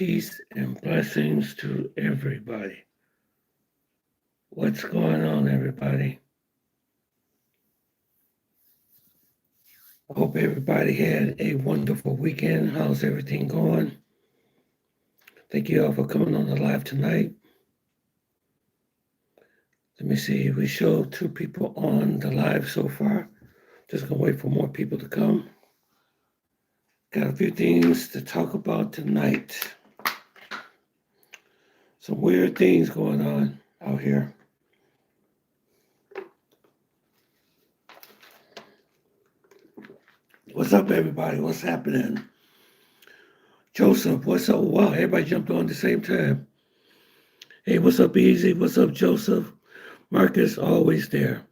Peace and blessings to everybody. What's going on, everybody? I hope everybody had a wonderful weekend. How's everything going? Thank you all for coming on the live tonight. Let me see. We showed 2 people on the live so far. Just gonna wait for more people to come. Got a few things to talk about tonight. Some weird things going on out here. What's up, everybody? What's happening? Joseph, what's up? Wow, everybody jumped on at the same time. Hey, what's up, Easy? What's up, Joseph? Marcus, always there.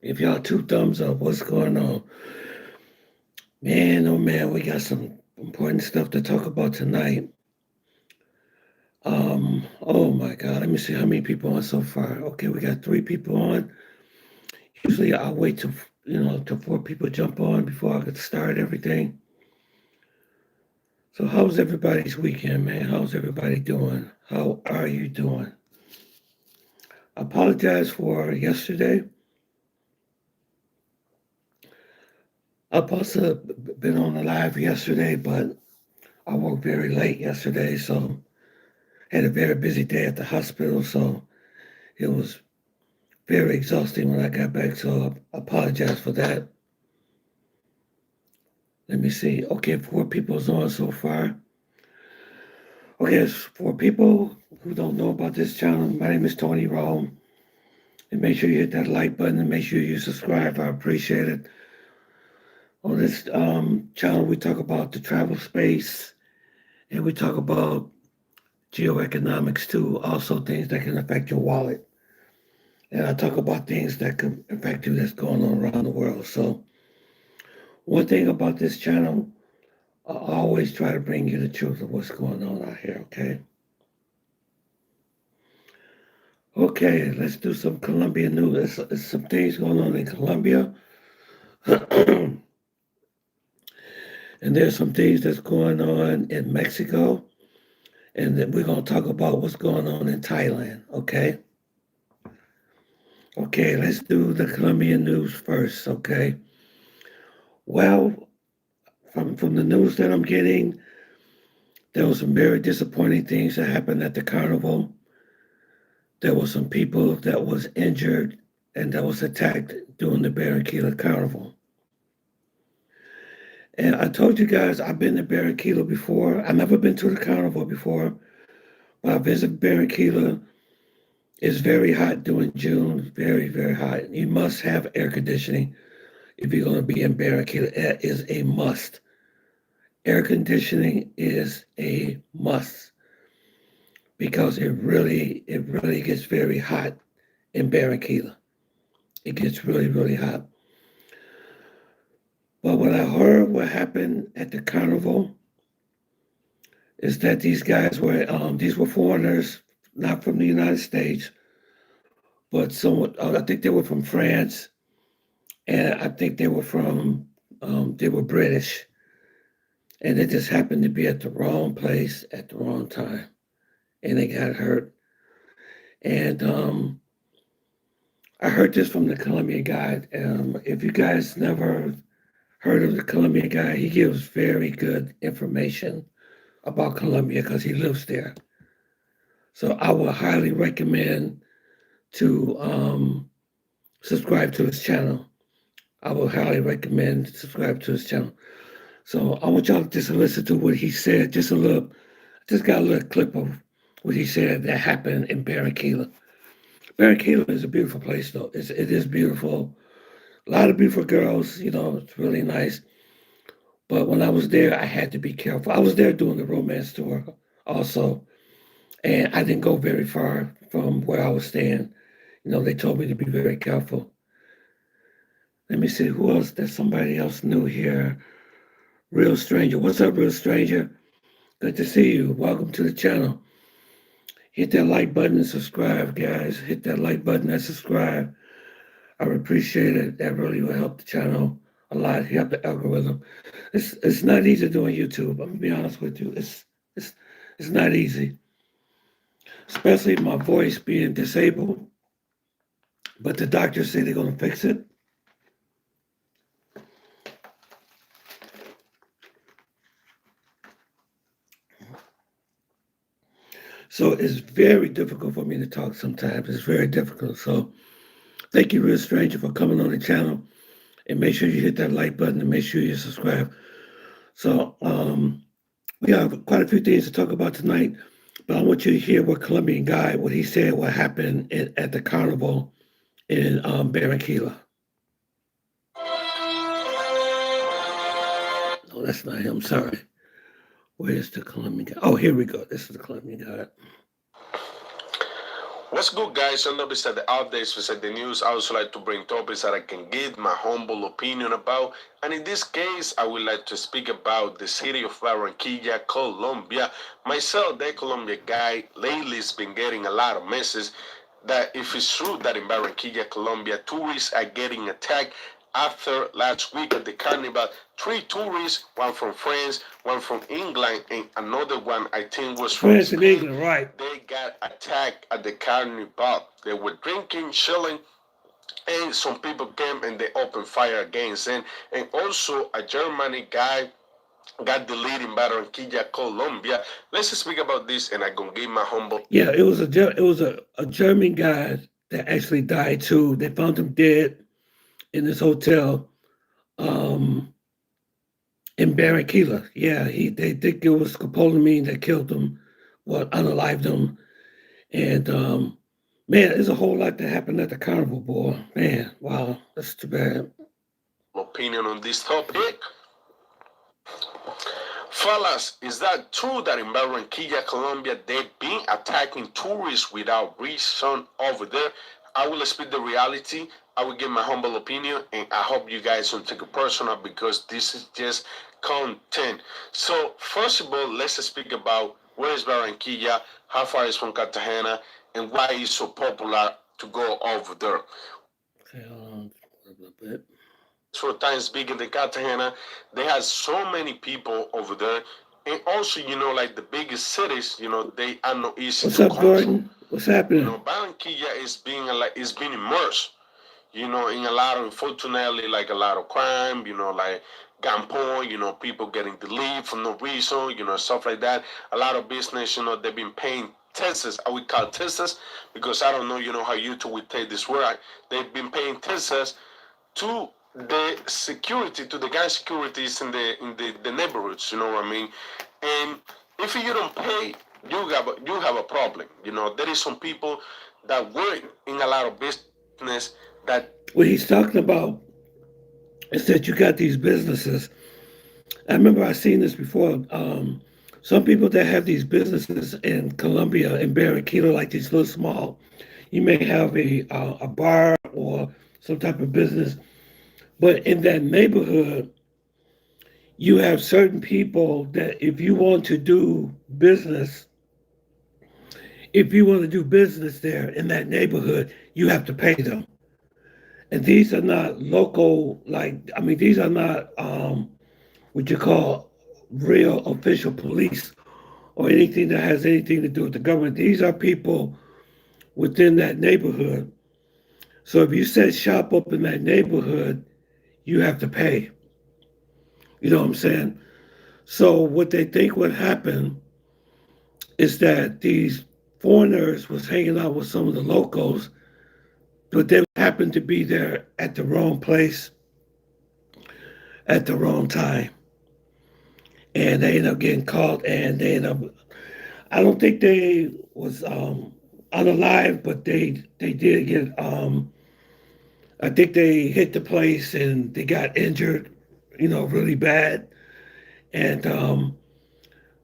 If y'all 2 thumbs up, what's going on? Man, oh man, we got some important stuff to talk about tonight. Oh my God, let me see how many people on so far. Okay, we got 3 people on. Usually I'll wait till 4 people jump on before I could start everything. So how's everybody's weekend, man? How's everybody doing? How are you doing? I apologize for yesterday. I supposed to have been on the live yesterday, but I woke very late yesterday, so had a very busy day at the hospital, so it was very exhausting when I got back, so I apologize for that. Let me see. Okay, 4 people's on so far. Okay, it's 4 people who don't know about this channel. My name is Tony Rome. And make sure you hit that like button and make sure you subscribe. I appreciate it. On this channel, we talk about the travel space and we talk about geoeconomics too, also things that can affect your wallet. And I talk about things that can affect you that's going on around the world. So one thing about this channel, I always try to bring you the truth of what's going on out here, okay? Okay, let's do some Colombian news. There's some things going on in Colombia. And there's some things that's going on in Mexico. And then we're going to talk about what's going on in Thailand, okay? Okay, let's do the Colombian news first, okay? Well, from the news that I'm getting, there was some very disappointing things that happened at the carnival. There were some people that was injured and that was attacked during the Barranquilla carnival. And I told you guys I've been to Barranquilla before. I've never been to the carnival before, but I visited Barranquilla. It's very hot during June, very, very hot. You must have air conditioning if you're going to be in Barranquilla. That is a must. Air conditioning is a must because it really gets very hot in Barranquilla. It gets really, really hot. But what I heard what happened at the carnival is that these were foreigners, not from the United States, but I think they were from France, and I think they were British, and they just happened to be at the wrong place at the wrong time, and they got hurt. And I heard this from the Colombian guy. If you guys never heard of the Colombian guy, he gives very good information about Colombia because he lives there. So I would highly recommend to subscribe to his channel. I would highly recommend subscribe to his channel. So I want y'all just to listen to what he said. Just got a little clip of what he said that happened in Barranquilla. Barranquilla is a beautiful place, though. It is beautiful. A lot of beautiful girls. It's really nice. But when I was there, I had to be careful. I was there doing the romance tour also, and I didn't go very far from where I was staying. They told me to be very careful. Let me see who else. There's somebody else new here. Real Stranger. What's up, Real Stranger? Good to see you. Welcome to the channel. Hit that like button and subscribe, guys. Hit that like button and subscribe. I would appreciate it. That really will help the channel a lot. Help the algorithm. It's not easy doing YouTube. I'm gonna be honest with you. It's not easy, especially my voice being disabled. But the doctors say they're going to fix it. So it's very difficult for me to talk sometimes. It's very difficult. So thank you, Real Stranger, for coming on the channel. And make sure you hit that like button and make sure you subscribe. So we have quite a few things to talk about tonight. But I want you to hear what Colombian guy, what he said, what happened at the carnival in Barranquilla. No, that's not him. Sorry. Where's the Colombian guy? Oh, here we go. This is the Colombian guy. What's good, guys? So, beside the updates, beside the news, I also like to bring topics that I can give my humble opinion about. And in this case, I would like to speak about the city of Barranquilla, Colombia. Myself, the Colombian guy, lately has been getting a lot of messages that if it's true that in Barranquilla, Colombia, tourists are getting attacked after last week at the carnival. Three tourists, one from France, one from England, and another one I think was from France Spain. and England, right? They got attacked at the carnival. They were drinking, chilling, and some people came and they opened fire against them. And also a Germany guy got the lead in Barranquilla, Colombia. Let's speak about this, and I'm gonna give my humble. Yeah, it was a German guy that actually died too. They found him dead in this hotel in Barranquilla. Yeah, they think it was scopolamine that killed him, what unalived him. And man, there's a whole lot that happened at the carnival, boy. Man, wow, that's too bad. Opinion on this topic. Fellas, is that true that in Barranquilla, Colombia, they've been attacking tourists without reason over there? I will speak the reality. I will give my humble opinion, and I hope you guys don't take it personal because this is just content. So, first of all, let's speak about where is Barranquilla, how far is from Cartagena, and why it's so popular to go over there. Okay, a little bit. For times big in the Cartagena, they have so many people over there. And also, like the biggest cities, they are not easy What's to up, control. Gordon? What's happening? Barranquilla is being immersed, in a lot of, unfortunately, like a lot of crime, like gunpoint, people getting the leave for no reason, stuff like that. A lot of business, they've been paying taxes. I would call taxes because I don't know, how YouTube would take this word. They've been paying taxes to the security, to the gun securities in the neighborhoods. You know what I mean? And if you don't pay, you have a problem. There is some people that work in a lot of business that. What he's talking about is that you got these businesses. I remember I seen this before. Some people that have these businesses in Colombia and Barranquilla, like these little small, you may have a bar or some type of business, but in that neighborhood, you have certain people that if you want to do business there in that neighborhood, you have to pay them. And these are not local, these are not what you call real official police or anything that has anything to do with the government. These are people within that neighborhood. So if you set shop up in that neighborhood, you have to pay. You know what I'm saying? So what they think would happen is that these foreigners was hanging out with some of the locals, but they happened to be there at the wrong place at the wrong time. And they ended up getting caught and they ended up I don't think they was unalive, but they did get I think they hit the place and they got injured, really bad. And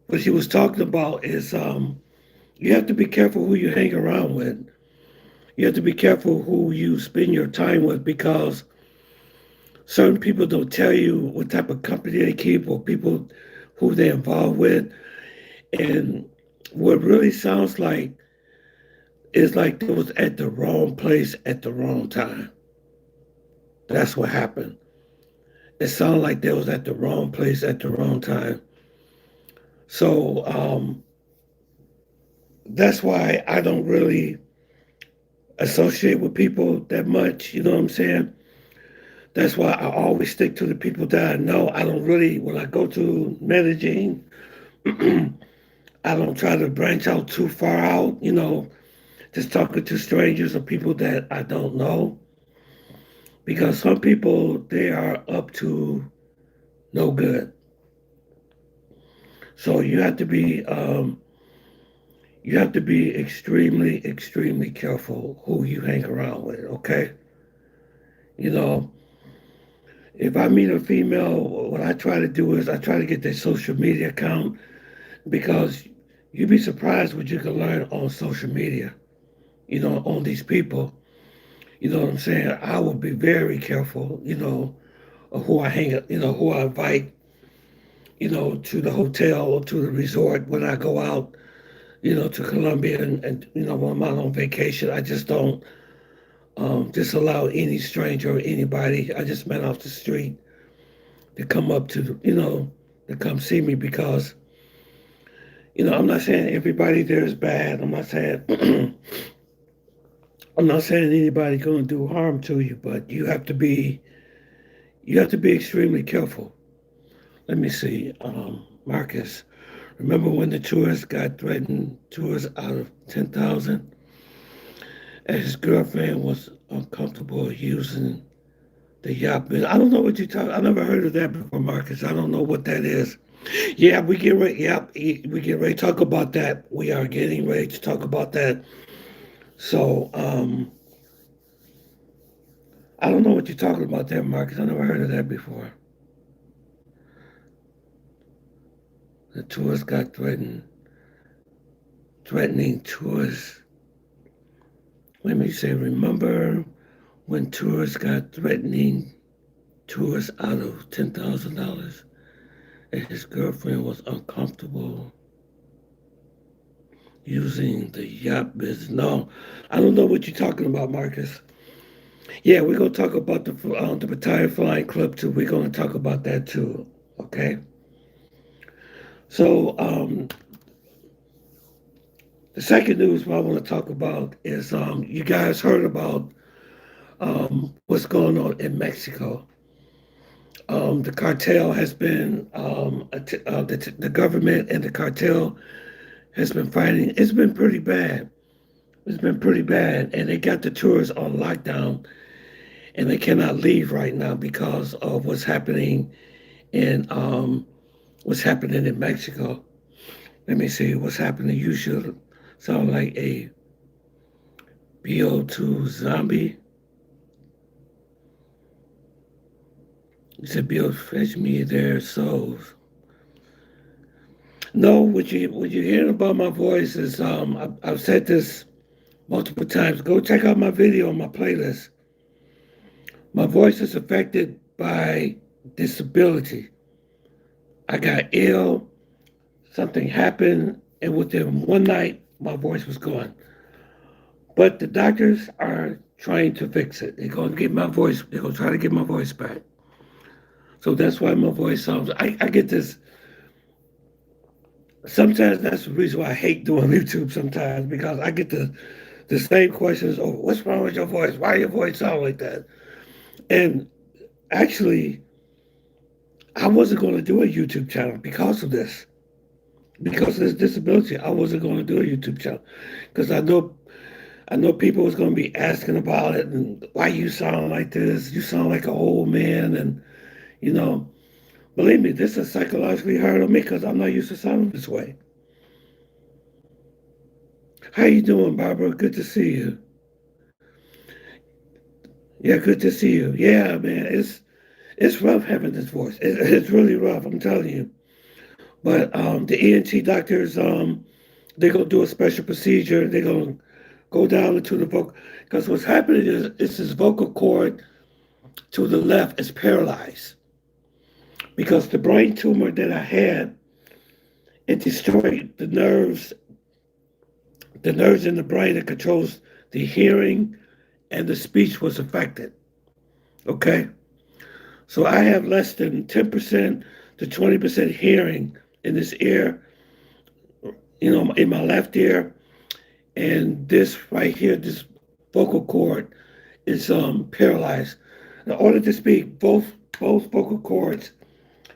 what she was talking about is you have to be careful who you hang around with. You have to be careful who you spend your time with because certain people don't tell you what type of company they keep or people who they're involved with. And what really sounds like is like they was at the wrong place at the wrong time. That's what happened. It sounded like they was at the wrong place at the wrong time. So that's why I don't really associate with people that much. You know what I'm saying? That's why I always stick to the people that I know. I don't really, when I go to Medellin, I don't try to branch out too far out, just talking to strangers or people that I don't know. Because some people, they are up to no good. So you have to be extremely, extremely careful who you hang around with, okay? You know, if I meet a female, what I try to do is I try to get their social media account because you'd be surprised what you can learn on social media, on these people. You know what I'm saying? I would be very careful, of who I who I invite, to the hotel or to the resort when I go out, to Colombia and when I'm out on vacation. I just don't just allow any stranger or anybody I just met off the street to come up to come see me because, I'm not saying everybody there is bad. I'm not saying I'm not saying anybody's going to do harm to you, but you have to be extremely careful. Let me see, Marcus. Remember when the tourist got threatened tours out of 10,000, and his girlfriend was uncomfortable using the yacht business? I don't know what you're talking. I never heard of that before, Marcus. I don't know what that is. Yeah, we get ready. Yeah, we get ready to talk about that. We are getting ready to talk about that. So, I don't know what you're talking about there, Marcus. I never heard of that before. The tourist got threatening tourists. Let me say, remember when tourists got threatening tourists out of $10,000 and his girlfriend was uncomfortable using the yacht business? No, I don't know what you're talking about, Marcus. Yeah, we're gonna talk about the Battalion Flying Club too. We're gonna talk about that too. Okay. So the second news I want to talk about is you guys heard about what's going on in Mexico. The cartel has been the government and the cartel has been fighting. It's been pretty bad. It's been pretty bad, and they got the tourists on lockdown, and they cannot leave right now because of in what's happening in Mexico. Let me see what's happening. You should sound like a BO2 zombie. You said BO fetch me their souls. No, what you hearing about my voice is I've said this multiple times. Go check out my video on my playlist. My voice is affected by disability. I got ill, something happened, and within one night my voice was gone. But the doctors are trying to fix it. They're gonna get my voice, they're gonna try to get my voice back. So that's why my voice sounds I get this sometimes that's the reason why I hate doing YouTube sometimes because I get the same questions. Oh, what's wrong with your voice? Why your voice sound like that? And actually, I wasn't going to do a YouTube channel because of this. Because of this disability, I wasn't going to do a YouTube channel because I know people was going to be asking about it and why you sound like this. You sound like an old man, and you know, believe me, this is psychologically hard on me because I'm not used to sounding this way. How you doing, Barbara? Good to see you. Yeah, good to see you. Yeah, man, it's rough having this voice. It's really rough. I'm telling you. But the ENT doctors, they're gonna do a special procedure. They're gonna go down into the vocal because what's happening is it's this vocal cord to the left is paralyzed because the brain tumor that I had it destroyed the nerves in the brain that controls the hearing and the speech was affected. Okay, so I have less than 10% to 20% hearing in this ear, in my left ear, and this right here, this vocal cord is paralyzed. In order to speak, both vocal cords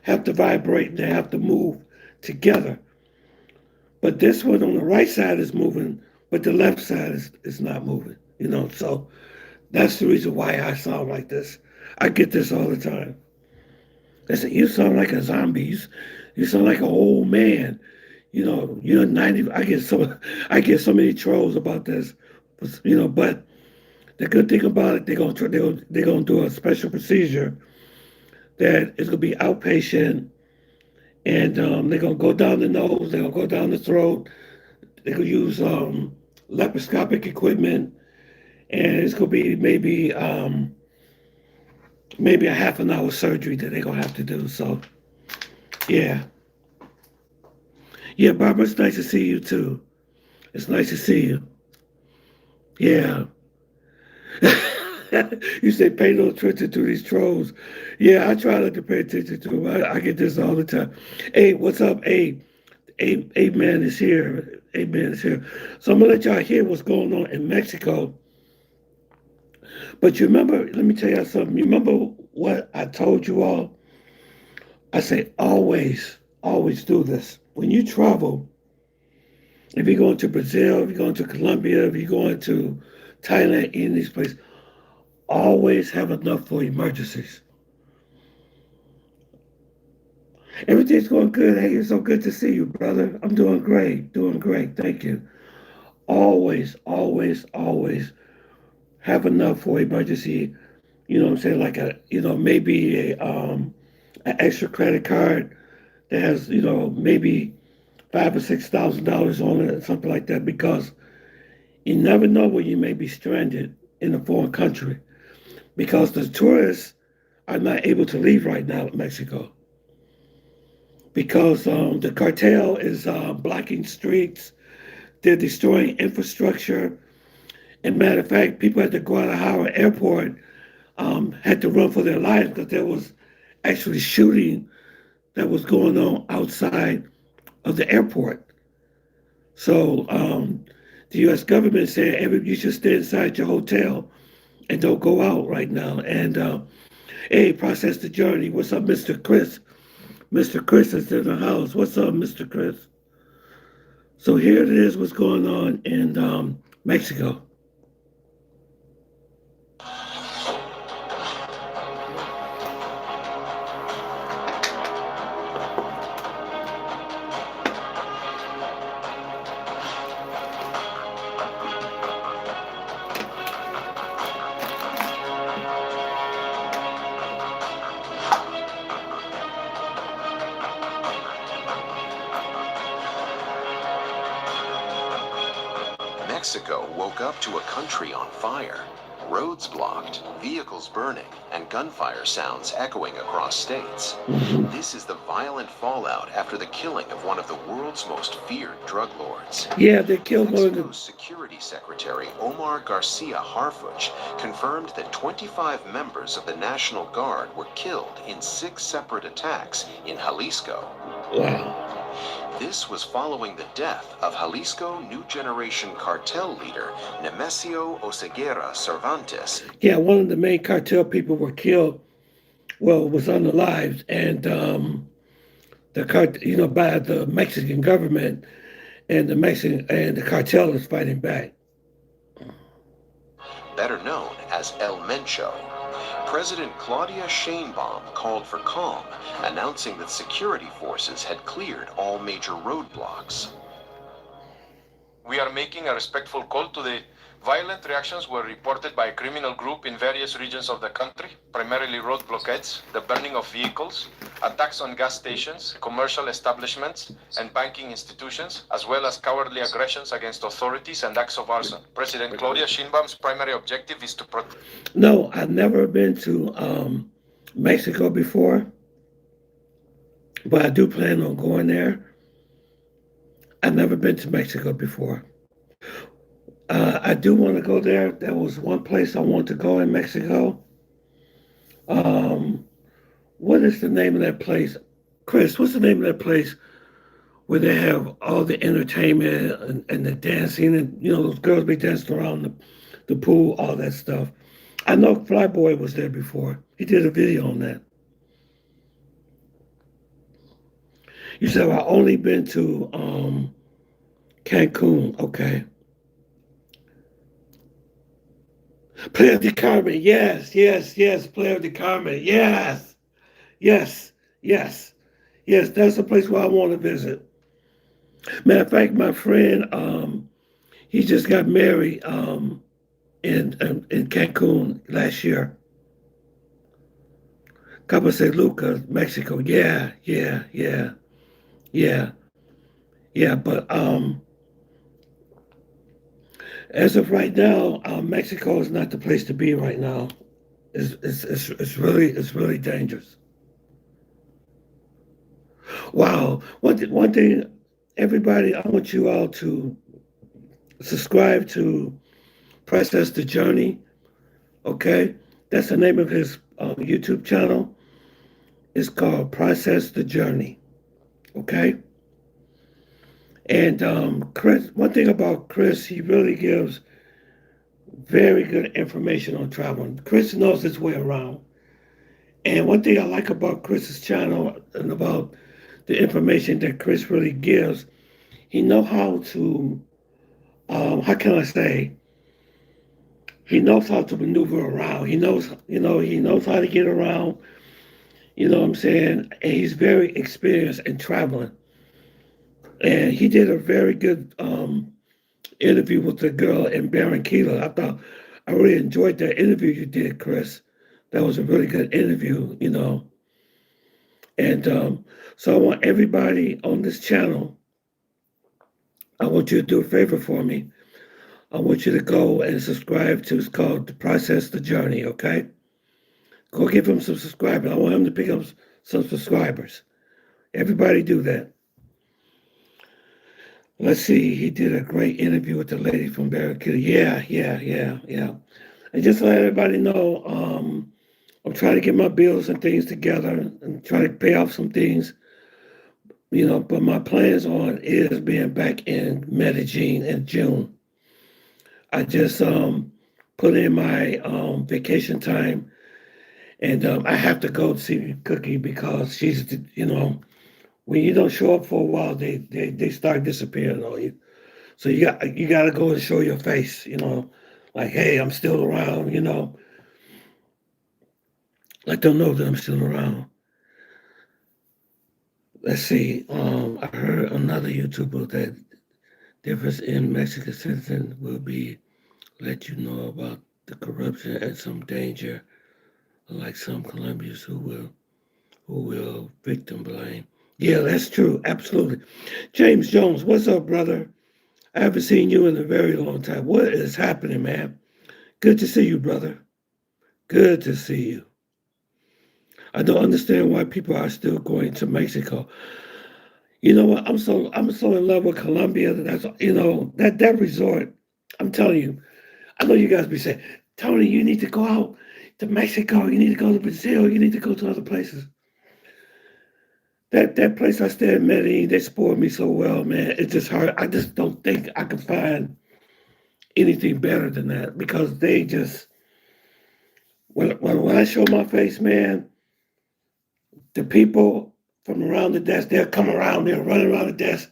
have to vibrate and they have to move together. But this one on the right side is moving, but the left side is not moving. So that's the reason why I sound like this. I get this all the time. They say, you sound like a zombie. You sound like an old man. You're 90. I get so many trolls about this. But the good thing about it, they're gonna do a special procedure that is gonna be outpatient, and they're gonna go down the nose, they're gonna go down the throat, they're gonna use laparoscopic equipment, and it's gonna be maybe a half an hour surgery that they're gonna have to do. So yeah, yeah, Barbara, it's nice to see you too. It's nice to see you. Yeah. You say pay no attention to these trolls. Yeah, I try not to pay attention to them. I get this all the time. Hey, what's up? Hey, Abe man is here. Abe man is here. So I'm gonna let y'all hear what's going on in Mexico. But you remember, let me tell y'all something. You remember what I told you all? I say always do this. When you travel, if you're going to Brazil, if you're going to Colombia, if you're going to Thailand, in these places, always have enough for emergencies. Everything's going good. Hey, it's so good to see you, brother. I'm doing great. Thank you. Always have enough for emergency. You know what I'm saying? Like maybe an extra credit card that has, maybe $5,000 or $6,000 on it, or something like that, because you never know where you may be stranded in a foreign country, because the tourists are not able to leave right now in Mexico, because the cartel is blocking streets, they're destroying infrastructure. And matter of fact, people at the Guadalajara airport had to run for their lives because there was actually shooting that was going on outside of the airport. So the U.S. government said you should stay inside your hotel and don't go out right now. And hey, process the journey. What's up, Mr. Chris? Mr. Chris is in the house. What's up, Mr. Chris? So here it is, what's going on in Mexico. Mexico woke up to a country on fire. Roads blocked, vehicles burning, and gunfire sounds echoing across states. This is the violent fallout after the killing of one of the world's most feared drug lords. Yeah, they killed one of Mexico's Security Secretary Omar Garcia Harfuch confirmed that 25 members of the National Guard were killed in 6 separate attacks in Jalisco. Wow. This was following the death of Jalisco New Generation cartel leader Nemesio Oseguera Cervantes. Yeah, one of the main cartel people were killed. Well, was unalived, and by the Mexican government, and the cartel is fighting back. Better known as El Mencho. President Claudia Sheinbaum called for calm, announcing that security forces had cleared all major roadblocks. We are making a respectful call to the violent reactions were reported by a criminal group in various regions of the country, primarily road blockades, the burning of vehicles, attacks on gas stations, commercial establishments, and banking institutions, as well as cowardly aggressions against authorities and acts of arson. President Claudia Sheinbaum's primary objective is to protect. No, I've never been to Mexico before, but I do plan on going there. I've never been to Mexico before. I do want to go there. There was one place I want to go in Mexico. What is the name of that place? Chris, what's the name of that place where they have all the entertainment and the dancing, and those girls be dancing around the pool, all that stuff. I know Flyboy was there before. He did a video on that. You said I only been to Cancun. Okay. Playa del Carmen. Yes, yes, yes. Playa del Carmen. Yes, yes, yes, yes. That's the place where I want to visit. Matter of fact, my friend, he just got married in Cancun last year. Cabo San Lucas, Mexico. Yeah, yeah, yeah, yeah, yeah. But as of right now, Mexico is not the place to be right now. It's really dangerous. Wow. One thing, everybody, I want you all to subscribe to Process the Journey. Okay, that's the name of his YouTube channel. It's called Process the Journey. Okay, and Chris. One thing about Chris, he really gives very good information on traveling. Chris knows his way around. And one thing I like about Chris's channel and about the information that Chris really gives, he know how to, how can I say, he knows how to maneuver around. He knows how to get around. You know what I'm saying? And he's very experienced in traveling. And he did a very good interview with the girl in Barranquilla. I really enjoyed that interview you did, Chris. That was a really good interview. And so I want everybody on this channel, I want you to do a favor for me. I want you to go and subscribe to, it's called The Process the Journey, okay? Go give him some subscribers. I want him to pick up some subscribers. Everybody do that. Let's see, he did a great interview with the lady from Barranquilla. Yeah. And just to let everybody know, I'm trying to get my bills and things together and try to pay off some things, but my plans on is being back in Medellin in June. I just put in my vacation time, and I have to go see Cookie because she's, when you don't show up for a while, they start disappearing on you. So you got to go and show your face, like, hey, I'm still around, Let them know that I'm still around. Let's see. I heard another YouTuber that difference in Mexican citizen will be let you know about the corruption and some danger, like some Colombians who will victim blame. Yeah, that's true. Absolutely. James Jones, what's up, brother? I haven't seen you in a very long time. What is happening, man? Good to see you, brother. Good to see you. I don't understand why people are still going to Mexico. You know what? I'm so in love with Colombia. That's that resort. I'm telling you. I know you guys be saying, Tony, you need to go out to Mexico. You need to go to Brazil. You need to go to other places. That place I stayed in Medellin, they spoiled me so well, man. It's just hard. I just don't think I can find anything better than that because they just when I show my face, man, the people from around the desk, they'll come around, they'll run around the desk,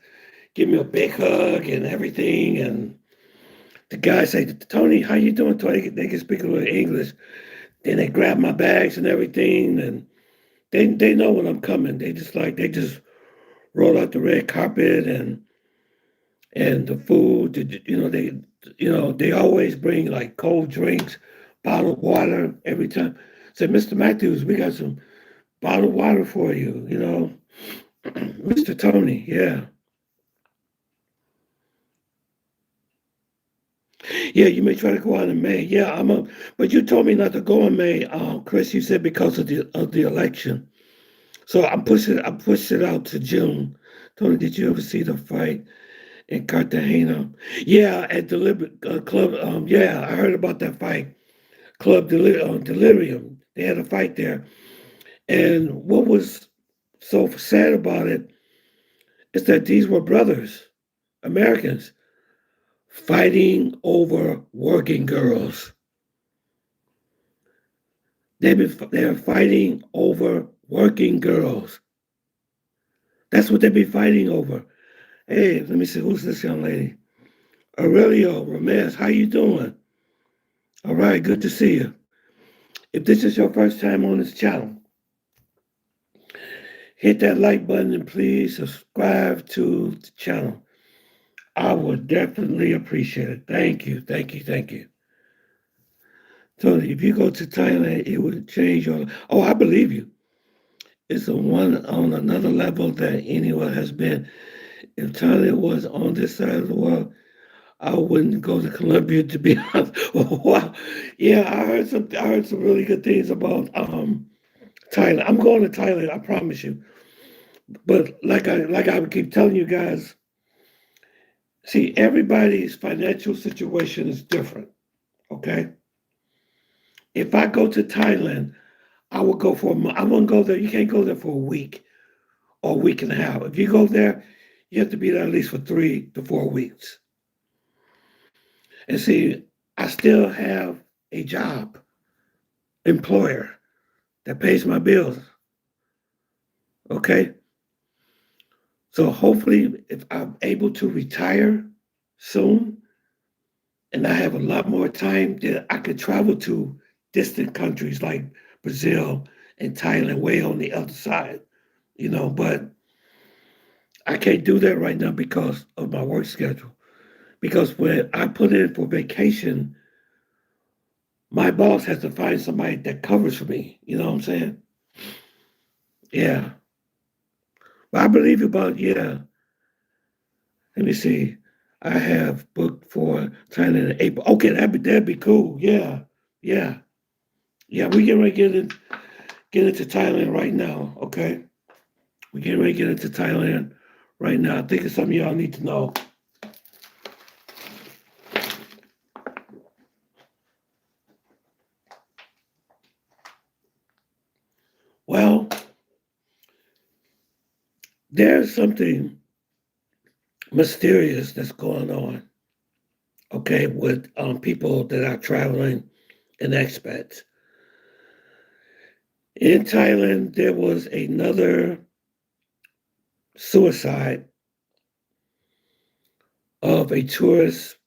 give me a big hug and everything. And the guy say, Tony, how you doing? Tony, they can speak a little English. Then they grab my bags and everything, and they know when I'm coming. They just roll out the red carpet and the food. They always bring like cold drinks, bottled water every time. Say, Mr. Matthews, we got some bottled water for you, Mr. Tony, yeah. Yeah, you may try to go out in May. Yeah, but you told me not to go in May, Chris. You said because of the election. So I pushed it out to June. Tony, did you ever see the fight in Cartagena? Yeah, at Club. Yeah, I heard about that fight. Club Delirium. They had a fight there. And what was so sad about it, is that these were brothers, Americans, fighting over working girls. They're fighting over working girls. That's what they be fighting over. Hey, let me see, who's this young lady? Aurelio Ramirez, how you doing? All right, good to see you. If this is your first time on this channel, hit that like button and please subscribe to the channel. I would definitely appreciate it. Thank you, thank you, thank you. So if you go to Thailand, it would change your. Oh, I believe you. It's on another level than anyone has been. If Thailand was on this side of the world, I wouldn't go to Colombia, to be honest. Wow. Yeah, I heard some really good things about Thailand. I'm going to Thailand, I promise you. But like I would keep telling you guys, see, everybody's financial situation is different. Okay. If I go to Thailand, I will go for a month. I won't go there. You can't go there for a week or a week and a half. If you go there, you have to be there at least for 3 to 4 weeks. And see, I still have a job, employer that pays my bills. Okay? So hopefully, if I'm able to retire soon and I have a lot more time, then I could travel to distant countries like Brazil and Thailand, way on the other side, but I can't do that right now because of my work schedule. Because when I put in for vacation, my boss has to find somebody that covers for me. You know what I'm saying? Yeah. But I believe about, yeah. Let me see. I have booked for Thailand in April. Okay, that'd be cool. Yeah. Yeah. Yeah, we get ready to get into Thailand right now, okay? We get ready to get into Thailand right now. I think it's something y'all need to know. Well, there's something mysterious that's going on, okay, with people that are traveling and expats. In Thailand, there was another suicide of a tourist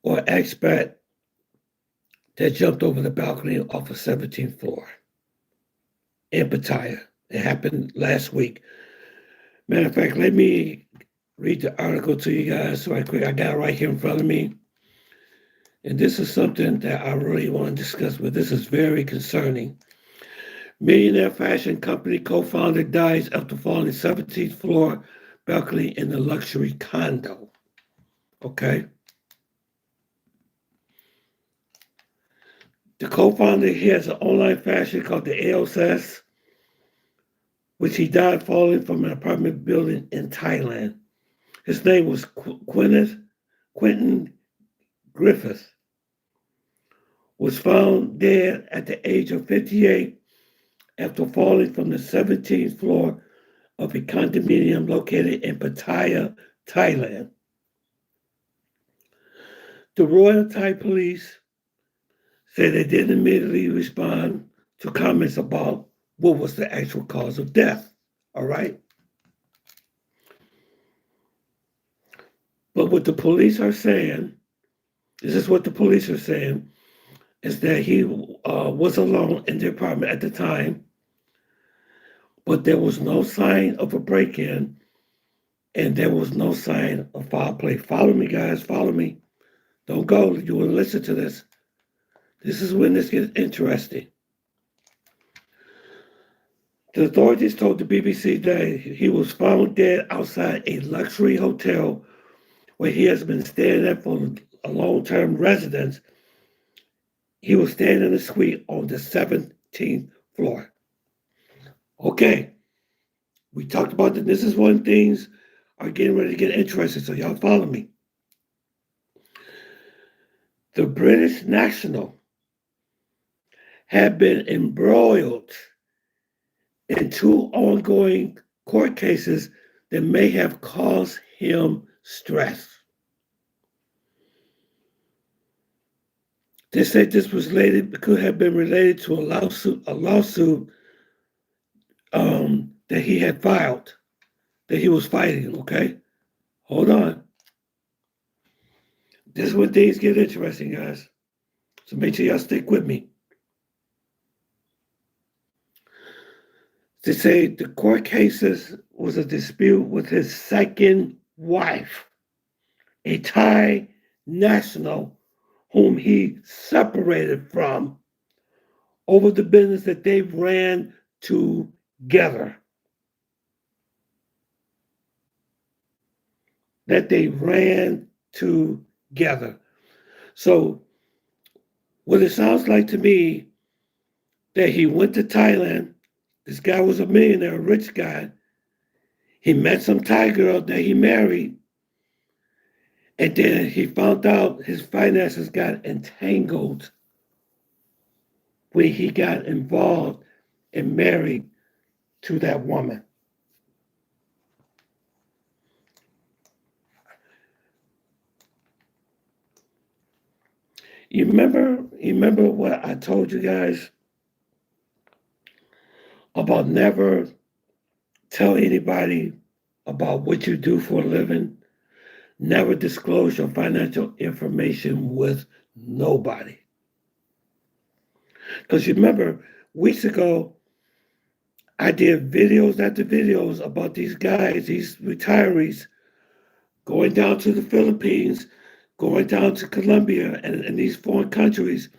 or expat that jumped over the balcony off the 17th floor in Pattaya. It happened last week. Matter of fact, let me read the article to you guys right quick. I got it right here in front of me. And this is something that I really want to discuss with. This is very concerning. Millionaire fashion company co-founder dies after falling 17th floor balcony in the luxury condo. Okay. The co-founder, he has an online fashion called the AOS, which he died falling from an apartment building in Thailand. His name was Quentin Griffith. Was found dead at the age of 58 after falling from the 17th floor of a condominium located in Pattaya, Thailand. The Royal Thai Police said they didn't immediately respond to comments about what was the actual cause of death. All right. But what the police are saying, this is what the police are saying, is that he was alone in the apartment at the time, but there was no sign of a break-in and there was no sign of foul play. Follow me, guys. Follow me. Don't go. You want to listen to this. This is when this gets interesting. The authorities told the BBC that he was found dead outside a luxury hotel where he has been staying at for a long-term residence. He was staying in a suite on the 17th floor. Okay, we talked about that. This is when things are getting ready to get interesting, so y'all follow me. The British national had been embroiled in 2 ongoing court cases that may have caused him stress. They said this was could have been related to a lawsuit that he had filed, that he was fighting. Okay, hold on. This is when things get interesting, guys. So make sure y'all stick with me. They say the court cases was a dispute with his second wife, a Thai national whom he separated from over the business that they ran together. So what it sounds like to me, that he went to Thailand. This guy was a millionaire, a rich guy. He met some Thai girl that he married. And then he found out his finances got entangled when he got involved and married to that woman. You remember what I told you guys about never tell anybody about what you do for a living? Never disclose your financial information with nobody. Because you remember, weeks ago, I did videos after videos about these guys, these retirees, going down to the Philippines, going down to Colombia and these foreign countries,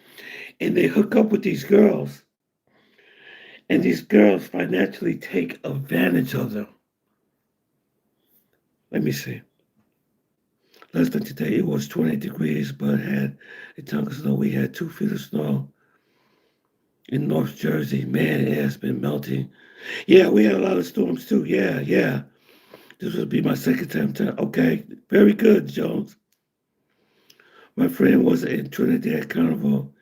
and they hook up with these girls. And these girls financially take advantage of them. Let me see. Last night today, it was 20 degrees, but had a chunk of snow. We had 2 feet of snow in North Jersey. Man, it has been melting. Yeah, we had a lot of storms too. Yeah. This would be my second time. Okay, very good, Jones. My friend was in Trinidad Carnival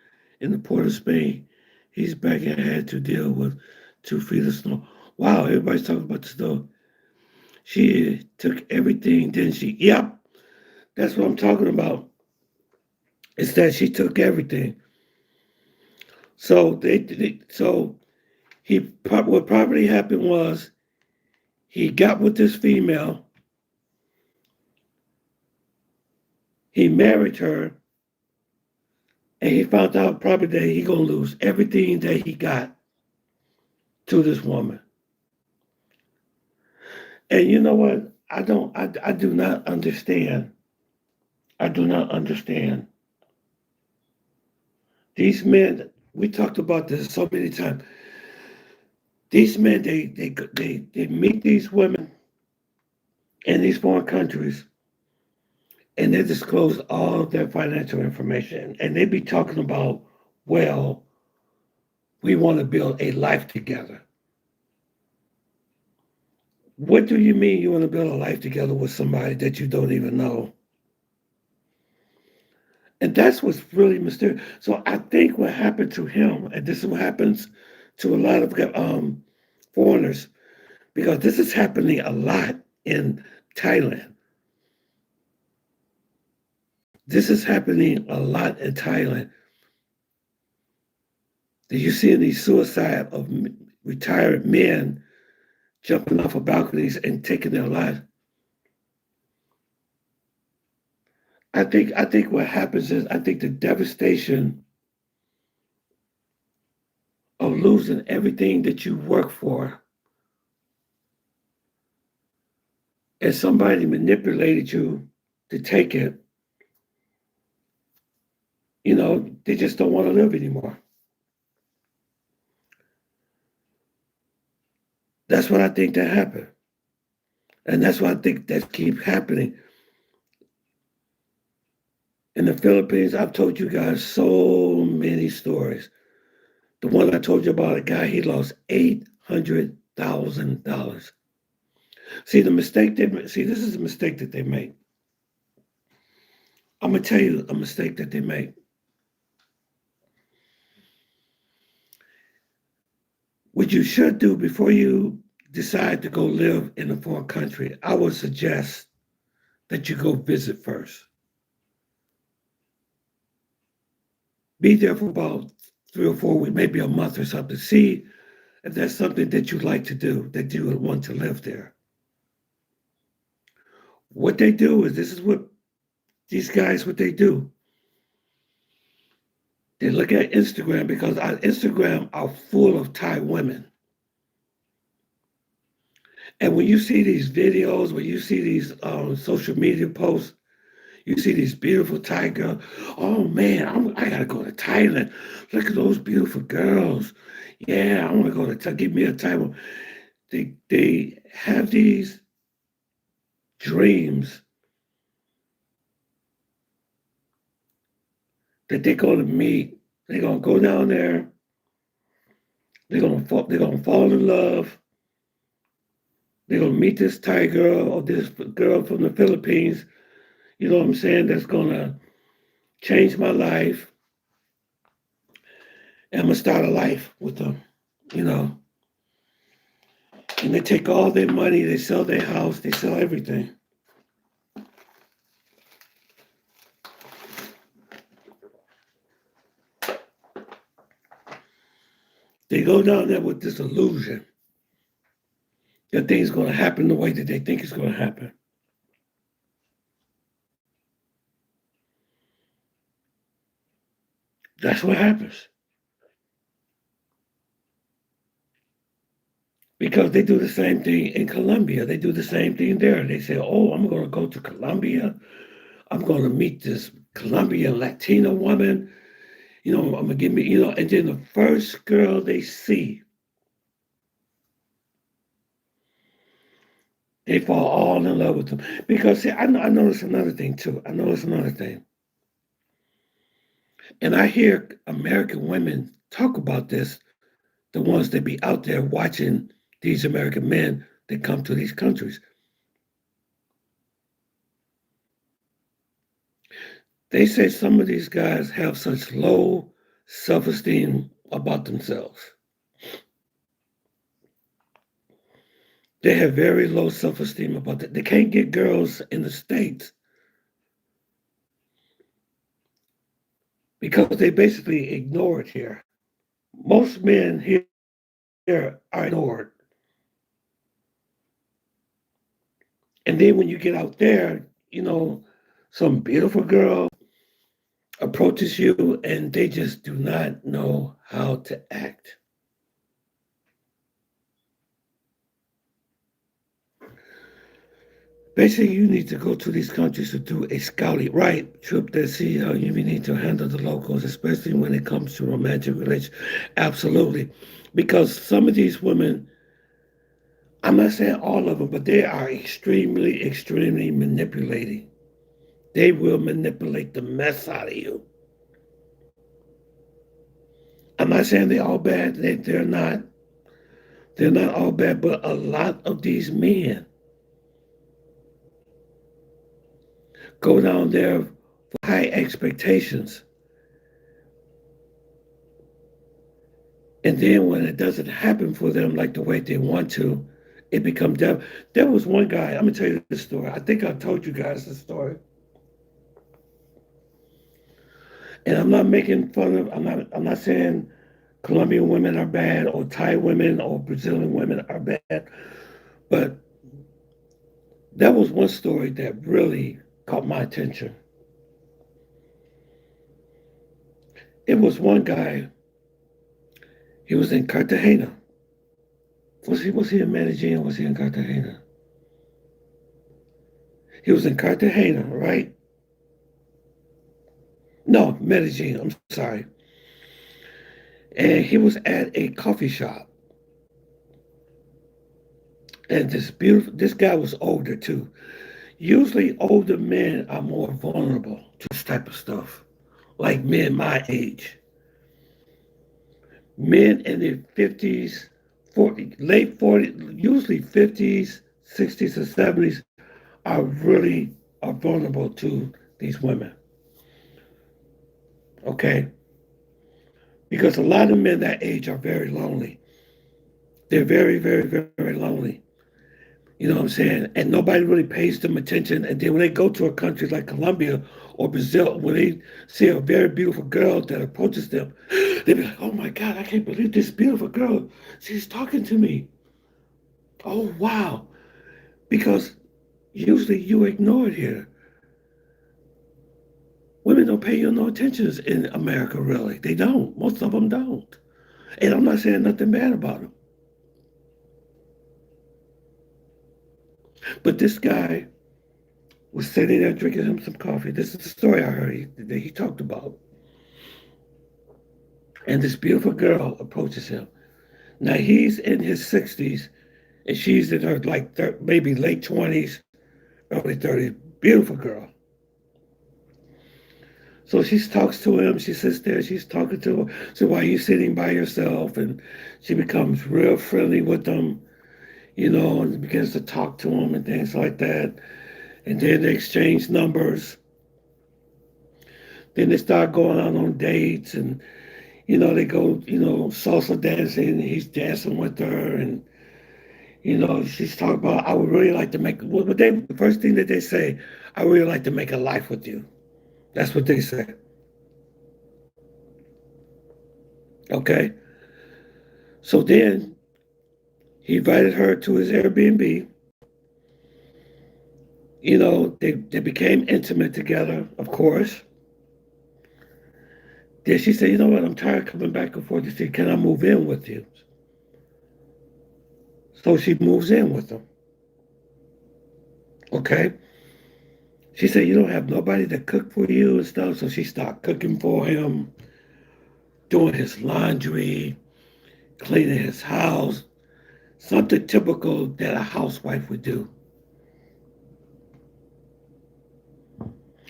in the port of Spain. He's back and had to deal with 2 feet of snow. Wow, everybody's talking about the snow. She took everything, didn't she? Yep, that's what I'm talking about. It's that she took everything. So what probably happened was he got with this female. He married her, and he found out probably that he gonna lose everything that he got to this woman. And you know what? I do not understand. I do not understand. These men, we talked about this so many times. These men, they meet these women in these foreign countries, and they disclose all of their financial information. And they be talking about, well, we want to build a life together. What do you mean you want to build a life together with somebody that you don't even know? And that's what's really mysterious. So I think what happened to him, and this is what happens to a lot of foreigners, because this is happening a lot in Thailand. This is happening a lot in Thailand. That you see these suicide of retired men jumping off of balconies and taking their life. I think what happens is, I think the devastation of losing everything that you work for, and somebody manipulated you to take it, they just don't want to live anymore. That's what I think that happened. And that's what I think that keeps happening. In the Philippines, I've told you guys so many stories. The one I told you about, a guy, he lost $800,000. See, this is a mistake that they make. I'm going to tell you a mistake that they make. What you should do before you decide to go live in a foreign country, I would suggest that you go visit first. Be there for about 3 or 4 weeks, maybe a month or something. See if that's something that you like to do, that you would want to live there. What they do is, this is what these guys, what they do. They look at Instagram, because on Instagram are full of Thai women. And when you see these videos, when you see these social media posts, you see these beautiful Thai girls. Oh man, I gotta go to Thailand. Look at those beautiful girls. Yeah, I want to go to give me a Thai one. They have these dreams that they're going to meet. They're going to go down there. They're going to fall in love. They're going to meet this Thai girl or this girl from the Philippines. You know what I'm saying? That's going to change my life. And I'm going to start a life with them, you know. And they take all their money. They sell their house. They sell everything. They go down there with this illusion that things going to happen the way that they think it's going to happen. That's what happens. Because they do the same thing in Colombia. They do the same thing there. They say, oh, I'm going to go to Colombia. I'm going to meet this Colombian Latina woman. You know, I'm going to give me, you know, and then the first girl they see, they fall all in love with them. Because, see, I notice another thing, too. And I hear American women talk about this, the ones that be out there watching these American men that come to these countries. They say some of these guys have such low self-esteem about themselves. They have very low self-esteem about that. They can't get girls in the States because they basically ignore it here. Most men here are ignored. And then when you get out there, you know, some beautiful girl approaches you and they just do not know how to act. Basically, you need to go to these countries to do a scouting trip to see how you need to handle the locals, especially when it comes to romantic relations. Absolutely. Because some of these women, I'm not saying all of them, but they are extremely, extremely manipulating. They will manipulate the mess out of you. I'm not saying they're all bad. They're not. They're not all bad, but a lot of these men go down there for high expectations. And then when it doesn't happen for them like the way they want to, it becomes devil. There was one guy, I'm going to tell you this story. I think I told you guys this story. And I'm not making fun of, I'm not saying Colombian women are bad or Thai women or Brazilian women are bad. But that was one story that really caught my attention. It was one guy, he was in Cartagena. Was he in Medellin or was he in Cartagena? He was in Cartagena, right? No, Medellin, I'm sorry. And he was at a coffee shop. And this guy was older too. Usually older men are more vulnerable to this type of stuff, like men my age. Men in their 50s, 40, late 40s, usually 50s, 60s, or 70s are vulnerable to these women. Okay? Because a lot of men that age are very lonely. They're very, very, very lonely. You know what I'm saying? And nobody really pays them attention. And then when they go to a country like Colombia or Brazil, when they see a very beautiful girl that approaches them, they be like, oh my God, I can't believe this beautiful girl. She's talking to me. Oh, wow. Because usually you ignore it here. Women don't pay you no attention in America, really. They don't. Most of them don't. And I'm not saying nothing bad about them. But this guy was sitting there drinking him some coffee. This is the story I heard that he talked about. And this beautiful girl approaches him. Now he's in his 60s and she's in her like maybe late 20s, early 30s. Beautiful girl. So she talks to him. She sits there. She's talking to him. So why are you sitting by yourself? And she becomes real friendly with him, you know, and begins to talk to him and things like that. And then they exchange numbers. Then they start going out on dates and, you know, they go, you know, salsa dancing. He's dancing with her. And, you know, she's talking about, I would really like to make, the first thing that they say, I would really like to make a life with you. That's what they say. Okay. So then he invited her to his Airbnb. You know, they became intimate together, of course. Then she said, you know what, I'm tired of coming back and forth. She said, can I move in with you? So she moves in with him. Okay. She said, you don't have nobody to cook for you and stuff. So she started cooking for him, doing his laundry, cleaning his house, something typical that a housewife would do.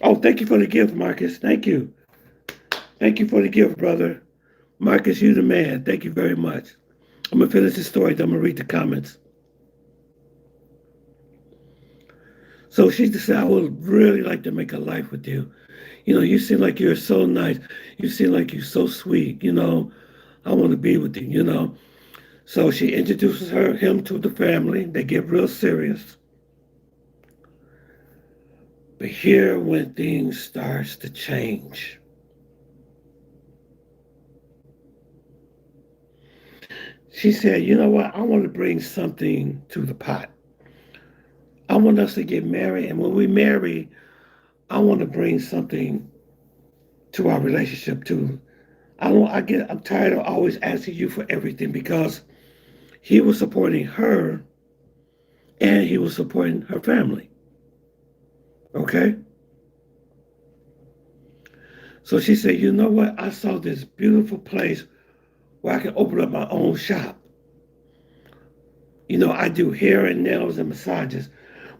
Oh, thank you for the gift, Marcus. Thank you. Thank you for the gift, brother. Marcus, you the man. Thank you very much. I'm going to finish the story, then I'm going to read the comments. So she just said, I would really like to make a life with you. You know, you seem like you're so nice. You seem like you're so sweet. You know, I want to be with you, you know. So she introduces him to the family. They get real serious. But here when things starts to change. She said, you know what? I want to bring something to the pot. I want us to get married. And when we marry, I want to bring something to our relationship too. I'm tired of always asking you for everything because he was supporting her and he was supporting her family. Okay? So she said, you know what? I saw this beautiful place where I can open up my own shop. You know, I do hair and nails and massages.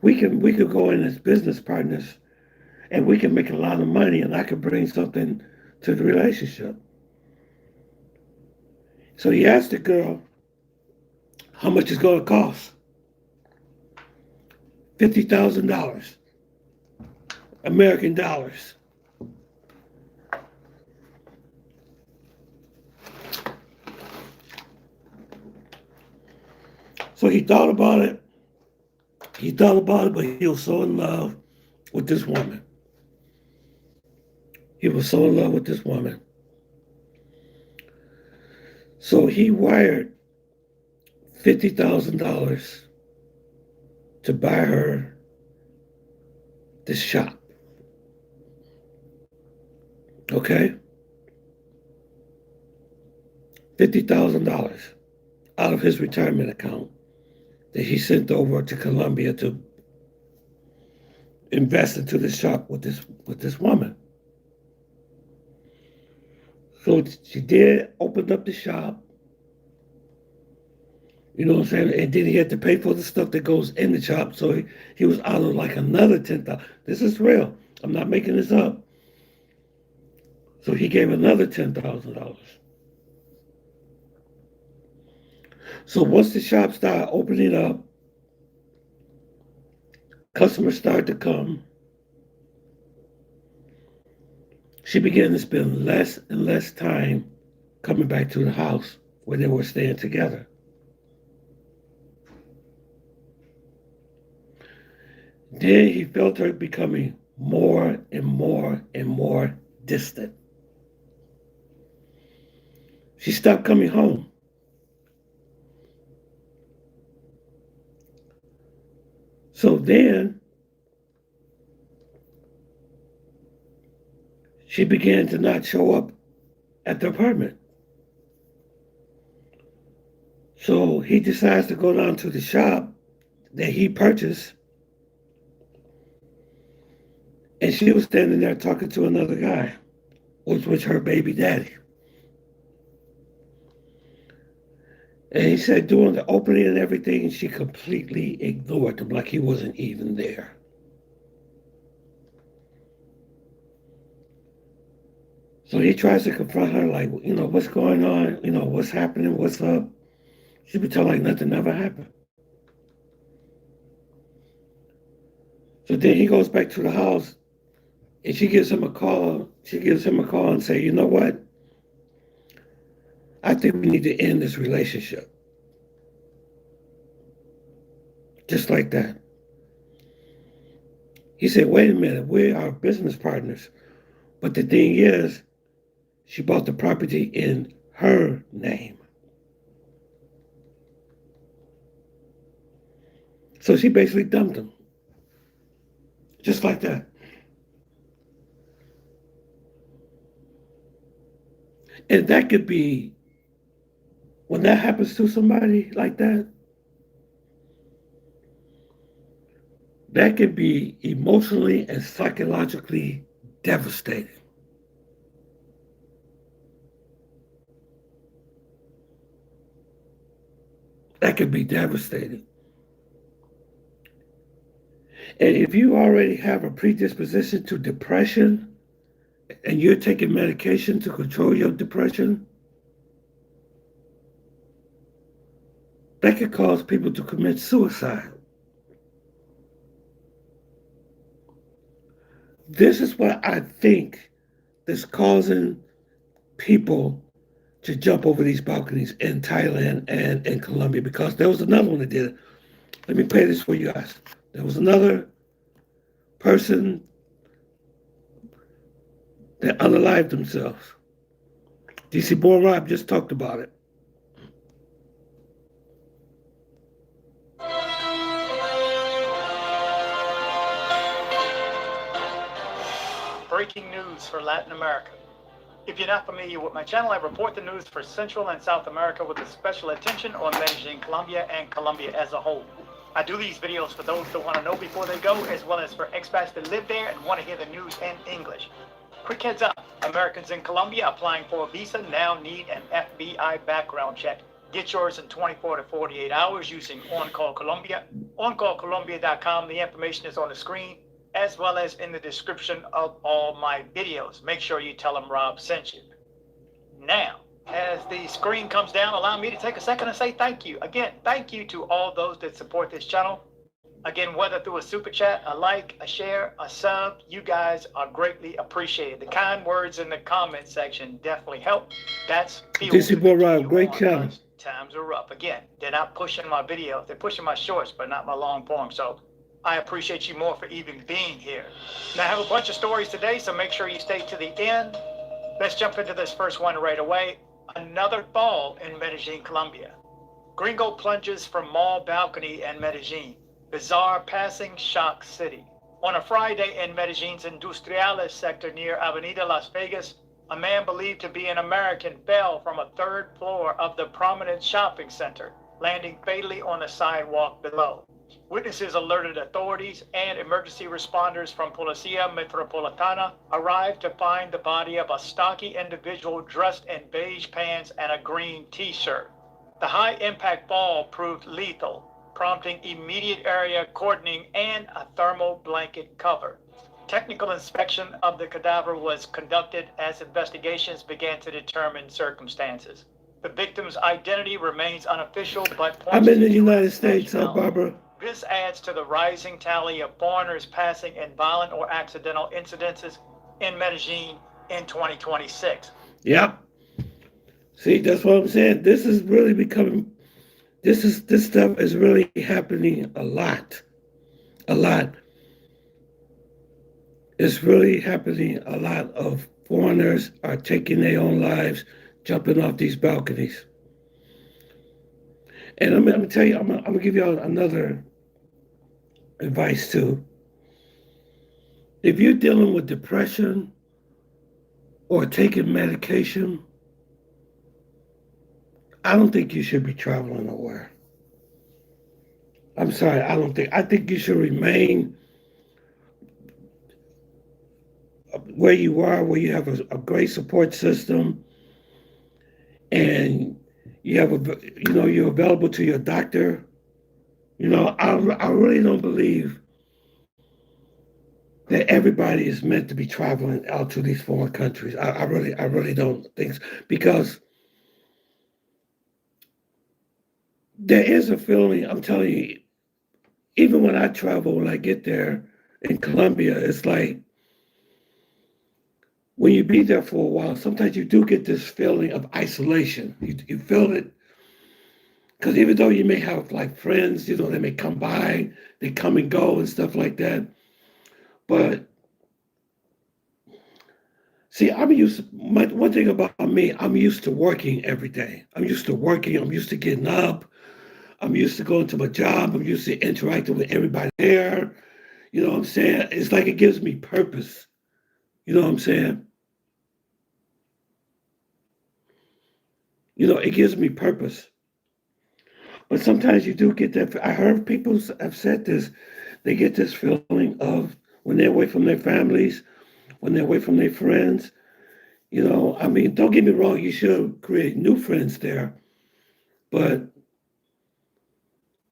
We could go in as business partners and we can make a lot of money and I could bring something to the relationship. So he asked the girl how much it's going to cost. $50,000 American dollars. So he thought about it. He thought about it, but he was so in love with this woman. He was so in love with this woman. So he wired $50,000 to buy her this shop. Okay? $50,000 out of his retirement account that he sent over to Colombia to invest into the shop with this woman. So she did open up the shop. You know what I'm saying? And then he had to pay for the stuff that goes in the shop. So he was out of like another $10,000. This is real. I'm not making this up. So he gave another $10,000. So once the shop started opening up, customers started to come. She began to spend less and less time coming back to the house where they were staying together. Then he felt her becoming more and more and more distant. She stopped coming home. So then she began to not show up at the apartment. So he decides to go down to the shop that he purchased, and she was standing there talking to another guy, which was her baby daddy. And he said during the opening and everything, she completely ignored him like he wasn't even there. So he tries to confront her like, what's going on? What's happening? What's up? She would tell like nothing ever happened. So then he goes back to the house and she gives him a call. She gives him a call and say, you know what? I think we need to end this relationship. Just like that. He said, wait a minute, we are business partners. But the thing is, she bought the property in her name. So she basically dumped him. Just like that. And that could be, when that happens to somebody like that, that could be emotionally and psychologically devastating. That could be devastating. And if you already have a predisposition to depression and you're taking medication to control your depression, that could cause people to commit suicide. This is what I think is causing people to jump over these balconies in Thailand and in Colombia, because there was another one that did it. Let me play this for you guys. There was another person that unalived themselves. DC Boy Rob just talked about it. Breaking news for Latin America. If you're not familiar with my channel, I report the news for Central and South America with a special attention on Medellin, Colombia, and Colombia as a whole. I do these videos for those that want to know before they go, as well as for expats that live there and want to hear the news in English. Quick heads up, Americans in Colombia applying for a visa now need an FBI background check. Get yours in 24 to 48 hours using OnCall Colombia. OnCallColombia.com, the information is on the screen, as well as in the description of all my videos. Make sure you tell them Rob sent you. Now, as the screen comes down, allow me to take a second and say thank you. Again, thank you to all those that support this channel. Again, whether through a super chat, a like, a share, a sub, you guys are greatly appreciated. The kind words in the comment section definitely help. That's DC Boy Rob, great channel. Times are rough. Again, they're not pushing my videos. They're pushing my shorts, but not my long form. So I appreciate you more for even being here. Now, I have a bunch of stories today, so make sure you stay to the end. Let's jump into this first one right away. Another fall in Medellin, Colombia. Gringo plunges from mall balcony in Medellin. Bizarre passing shocks city. On a Friday in Medellin's Industriales sector near Avenida Las Vegas, a man believed to be an American fell from a third floor of the prominent shopping center, landing fatally on the sidewalk below. Witnesses alerted authorities, and emergency responders from Policia Metropolitana arrived to find the body of a stocky individual dressed in beige pants and a green t-shirt. The high-impact fall proved lethal, prompting immediate area cordoning and a thermal blanket cover. Technical inspection of the cadaver was conducted as investigations began to determine circumstances. The victim's identity remains unofficial, but I'm in the United States, Barbara. This adds to the rising tally of foreigners passing in violent or accidental incidences in Medellin in 2026. Yep. See, that's what I'm saying. This is really becoming, this stuff is really happening a lot. A lot. It's really happening. A lot of foreigners are taking their own lives, jumping off these balconies. And I'm gonna tell you, I'm gonna give you another advice too. If you're dealing with depression or taking medication, I don't think you should be traveling nowhere. I'm sorry, I don't think. I think you should remain where you are, where you have a great support system, and you have you're available to your doctor. I really don't believe that everybody is meant to be traveling out to these foreign countries. I really don't think so. Because there is a feeling, I'm telling you, even when I travel, when I get there in Colombia, it's like when you be there for a while, sometimes you do get this feeling of isolation. You feel it because even though you may have like friends, they may come by, they come and go and stuff like that. But see, one thing about me, I'm used to working every day. I'm used to working. I'm used to getting up. I'm used to going to my job. I'm used to interacting with everybody there. You know what I'm saying? It's like it gives me purpose. You know what I'm saying? It gives me purpose. But sometimes you do get that. I heard people have said this. They get this feeling of when they're away from their families, when they're away from their friends. I mean, don't get me wrong. You should create new friends there. But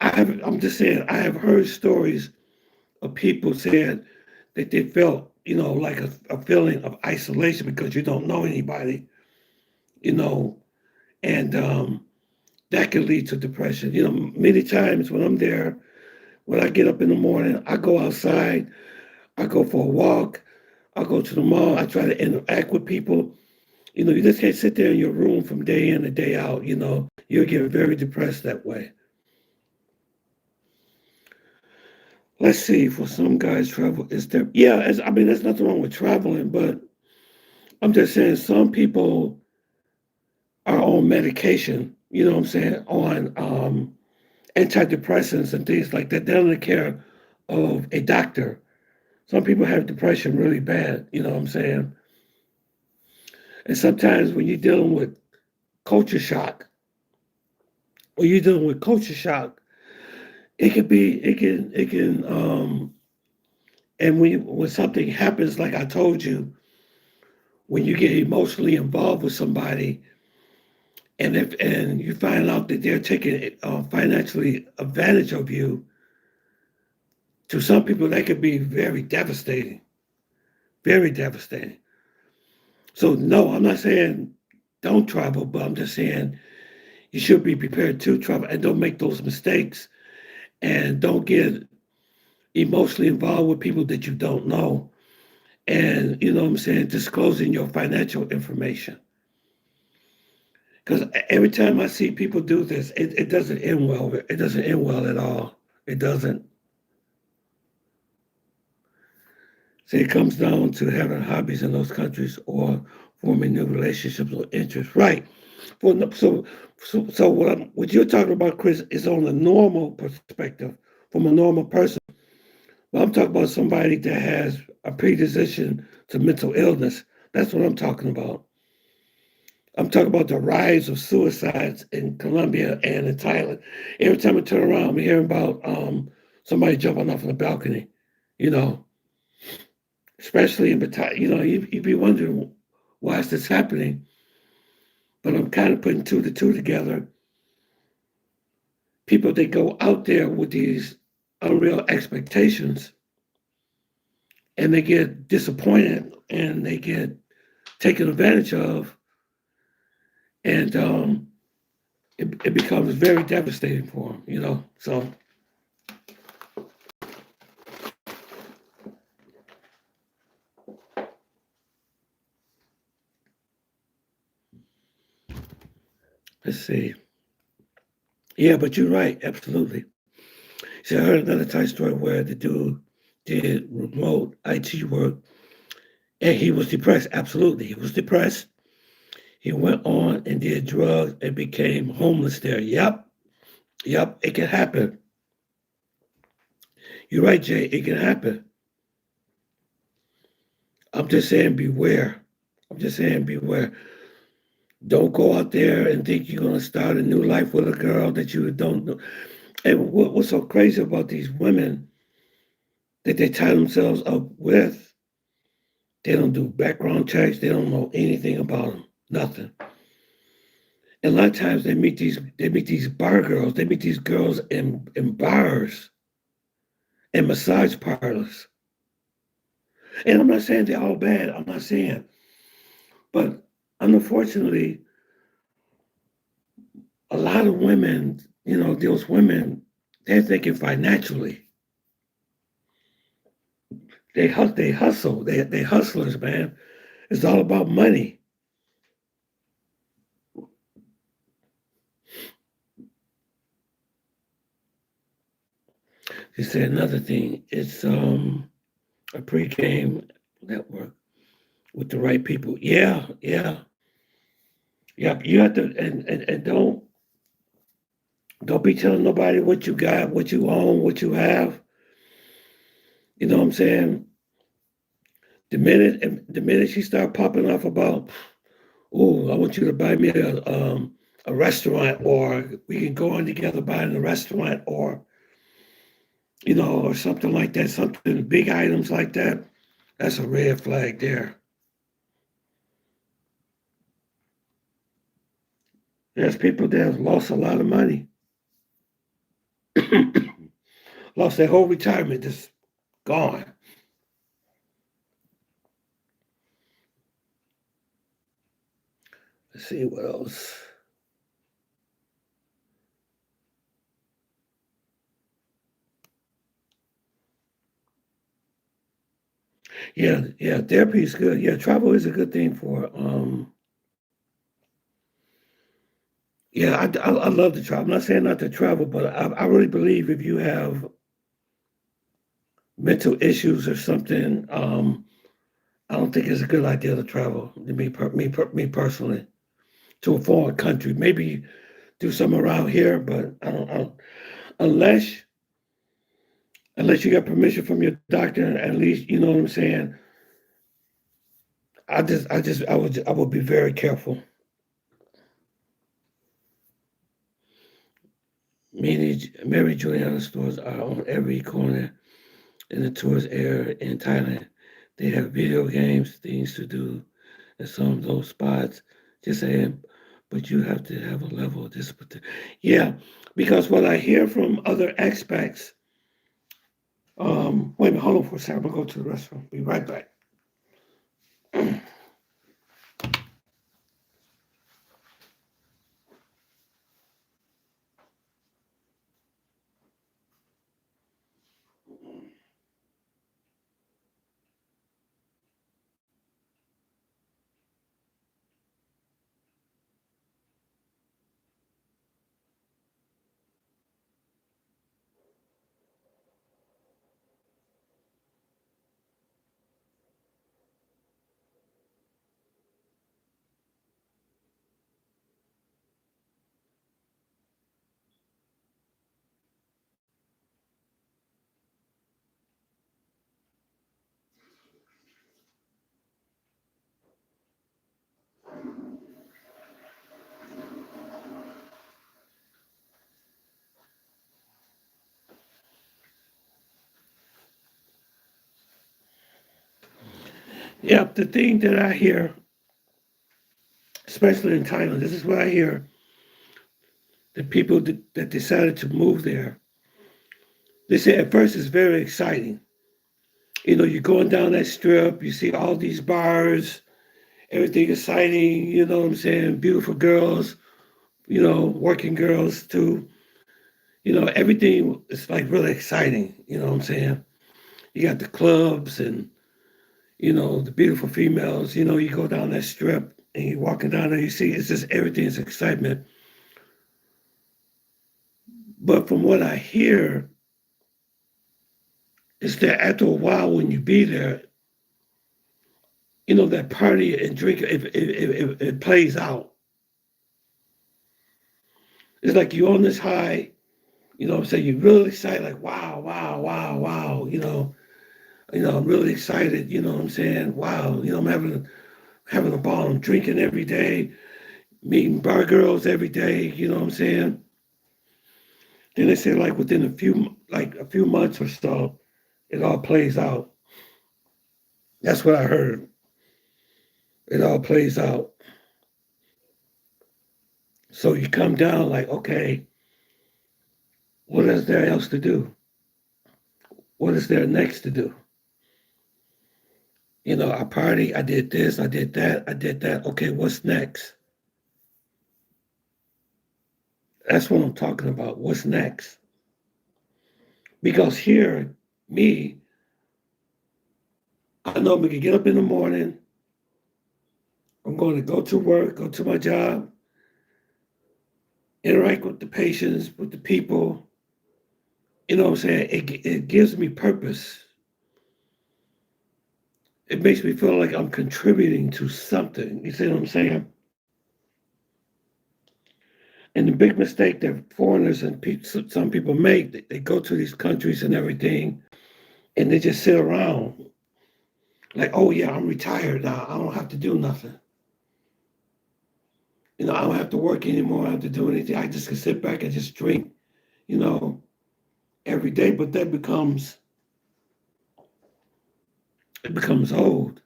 I'm just saying, I have heard stories of people saying that they felt, like a feeling of isolation because you don't know anybody, you know, and that can lead to depression. Many times when I'm there, when I get up in the morning, I go outside, I go for a walk, I go to the mall, I try to interact with people. You just can't sit there in your room from day in and day out. You'll get very depressed that way. Let's see, for some guys, travel is there. Yeah, I mean, there's nothing wrong with traveling, but I'm just saying some people are on medication, you know what I'm saying, on antidepressants and things like that. They're under the care of a doctor. Some people have depression really bad, you know what I'm saying? And sometimes when you're dealing with culture shock, it can, and when something happens, like I told you, when you get emotionally involved with somebody, and you find out that they're taking financially advantage of you, to some people that could be very devastating, very devastating. So no, I'm not saying don't travel, but I'm just saying you should be prepared to travel and don't make those mistakes and don't get emotionally involved with people that you don't know. And you know what I'm saying, disclosing your financial information. Because every time I see people do this, it doesn't end well. It doesn't end well at all. It doesn't. See, it comes down to having hobbies in those countries or forming new relationships or interests. Right. Well, so what you're talking about, Chris, is on a normal perspective, from a normal person. Well, I'm talking about somebody that has a predisposition to mental illness. That's what I'm talking about. I'm talking about the rise of suicides in Colombia and in Thailand. Every time I turn around, I'm hearing about somebody jumping off of the balcony, you know, especially in Batai. You'd be wondering why is this happening? But I'm kind of putting two to two together. People that go out there with these unreal expectations and they get disappointed and they get taken advantage of, and it becomes very devastating for them. So let's see. Yeah, but you're right, absolutely. See, I heard another Thai story where the dude did remote IT work And he was depressed. Absolutely. He was depressed. He went on and did drugs and became homeless there. Yep. Yep. It can happen. You're right, Jay. It can happen. I'm just saying beware. I'm just saying beware. Don't go out there and think you're going to start a new life with a girl that you don't know. And what's so crazy about these women that they tie themselves up with, they don't do background checks. They don't know anything about them. Nothing. And a lot of times they meet these bar girls. They meet these girls in bars and massage parlors. And I'm not saying they're all bad. I'm not saying. But unfortunately, a lot of women, those women, they're thinking financially. They hustle. They hustlers, man. It's all about money. You say another thing. It's a pregame network with the right people. Yeah, yeah, yeah. You have to and don't be telling nobody what you got, what you own, what you have. You know what I'm saying? The minute she start popping off about, oh, I want you to buy me a restaurant, or we can go on together buying a restaurant, or something like that, something big items like that. That's a red flag there. There's people that have lost a lot of money, lost their whole retirement, just gone. Let's see what else. Yeah, yeah, therapy is good. Yeah, travel is a good thing for. Yeah, I love to travel. I'm not saying not to travel, but I really believe if you have mental issues or something, I don't think it's a good idea to travel. Me personally, to a foreign country. Maybe do something around here, but I don't unless you got permission from your doctor. At least you know what I'm saying. I would be very careful. Mary Juliana stores are on every corner in the tourist area in Thailand. They have video games, things to do, and some of those spots. Just saying, but you have to have a level of discipline. Yeah, because what I hear from other expats. Wait a minute, hold on for a second. I'm gonna go to the restroom. Be right back. Yeah, the thing that I hear, especially in Thailand, this is what I hear. The people that decided to move there, they say at first it's very exciting. You're going down that strip, you see all these bars, everything exciting, you know what I'm saying? Beautiful girls, working girls too. Everything is like really exciting, you know what I'm saying? You got the clubs and, the beautiful females, you go down that strip and you're walking down there, you see it's just everything is excitement. But from what I hear, is that after a while when you be there, that party and drink, it plays out. It's like you're on this high, what I'm saying? You're really excited, like, wow, wow, wow, wow, I'm really excited, what I'm saying? Wow, I'm having a ball. I'm drinking every day, meeting bar girls every day, what I'm saying? Then they say like within a few months or so, it all plays out. That's what I heard. It all plays out. So you come down like, okay, what is there else to do? What is there next to do? I party, I did this, I did that, I did that. Okay, what's next? That's what I'm talking about. What's next? Because here, me, I know I'm going to get up in the morning. I'm going to go to work, go to my job, interact with the patients, with the people. You know what I'm saying? It gives me purpose. It makes me feel like I'm contributing to something. You see what I'm saying? And the big mistake that foreigners and some people make, they go to these countries and everything, and they just sit around. Like, oh yeah, I'm retired now. I don't have to do nothing. I don't have to work anymore. I don't have to do anything. I just can sit back and just drink, you know, every day. But that becomes old.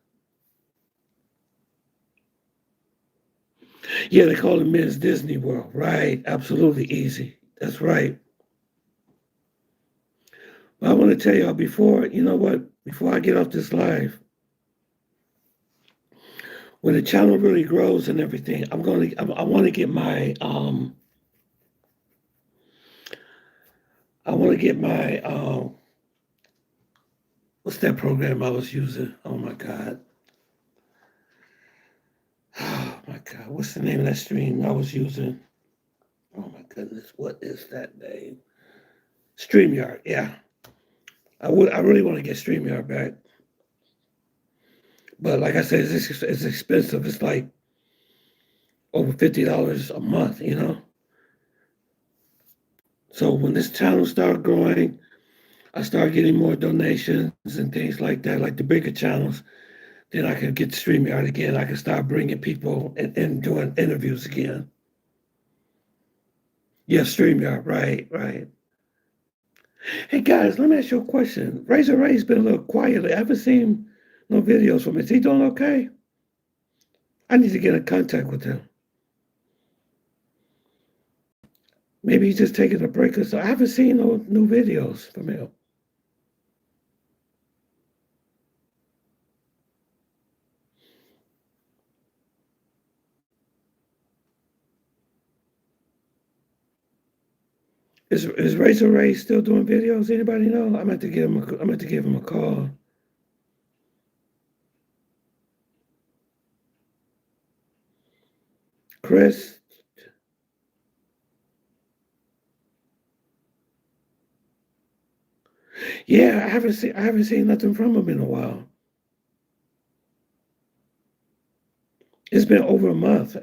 Yeah, they call it Men's Disney World. Right. Absolutely easy. That's right. But I want to tell y'all before I get off this live, when the channel really grows and everything, I want to get my what's that program I was using? Oh my God. Oh my God. What's the name of that stream I was using? Oh my goodness. What is that name? StreamYard. Yeah. I really want to get StreamYard back. But like I said, it's expensive. It's like over $50 a month, So when this channel started growing, I started getting more donations and things like that, like the bigger channels. Then I could get StreamYard again. I could start bringing people and doing interviews again. Yeah, StreamYard, right. Hey guys, let me ask you a question. Razor Ray's been a little quiet. I haven't seen no videos from him. Is he doing okay? I need to get in contact with him. Maybe he's just taking a break or so. I haven't seen no new videos from him. Is Razor Ray still doing videos? Anybody know? I'm going to give him a call. Chris. Yeah, I haven't seen nothing from him in a while. It's been over a month.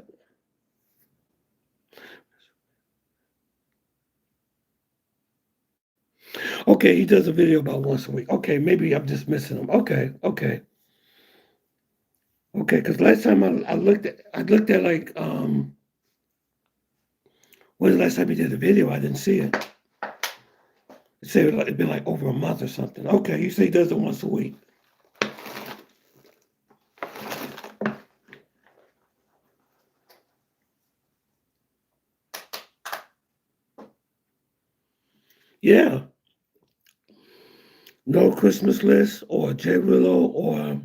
Okay, he does a video about once a week. Okay, maybe I'm just missing him. Okay. Because last time I looked at like when the last time he did a video, I didn't see it. It said it'd been like over a month or something. Okay, you say he does it once a week. Yeah. No Christmas list or J Willow or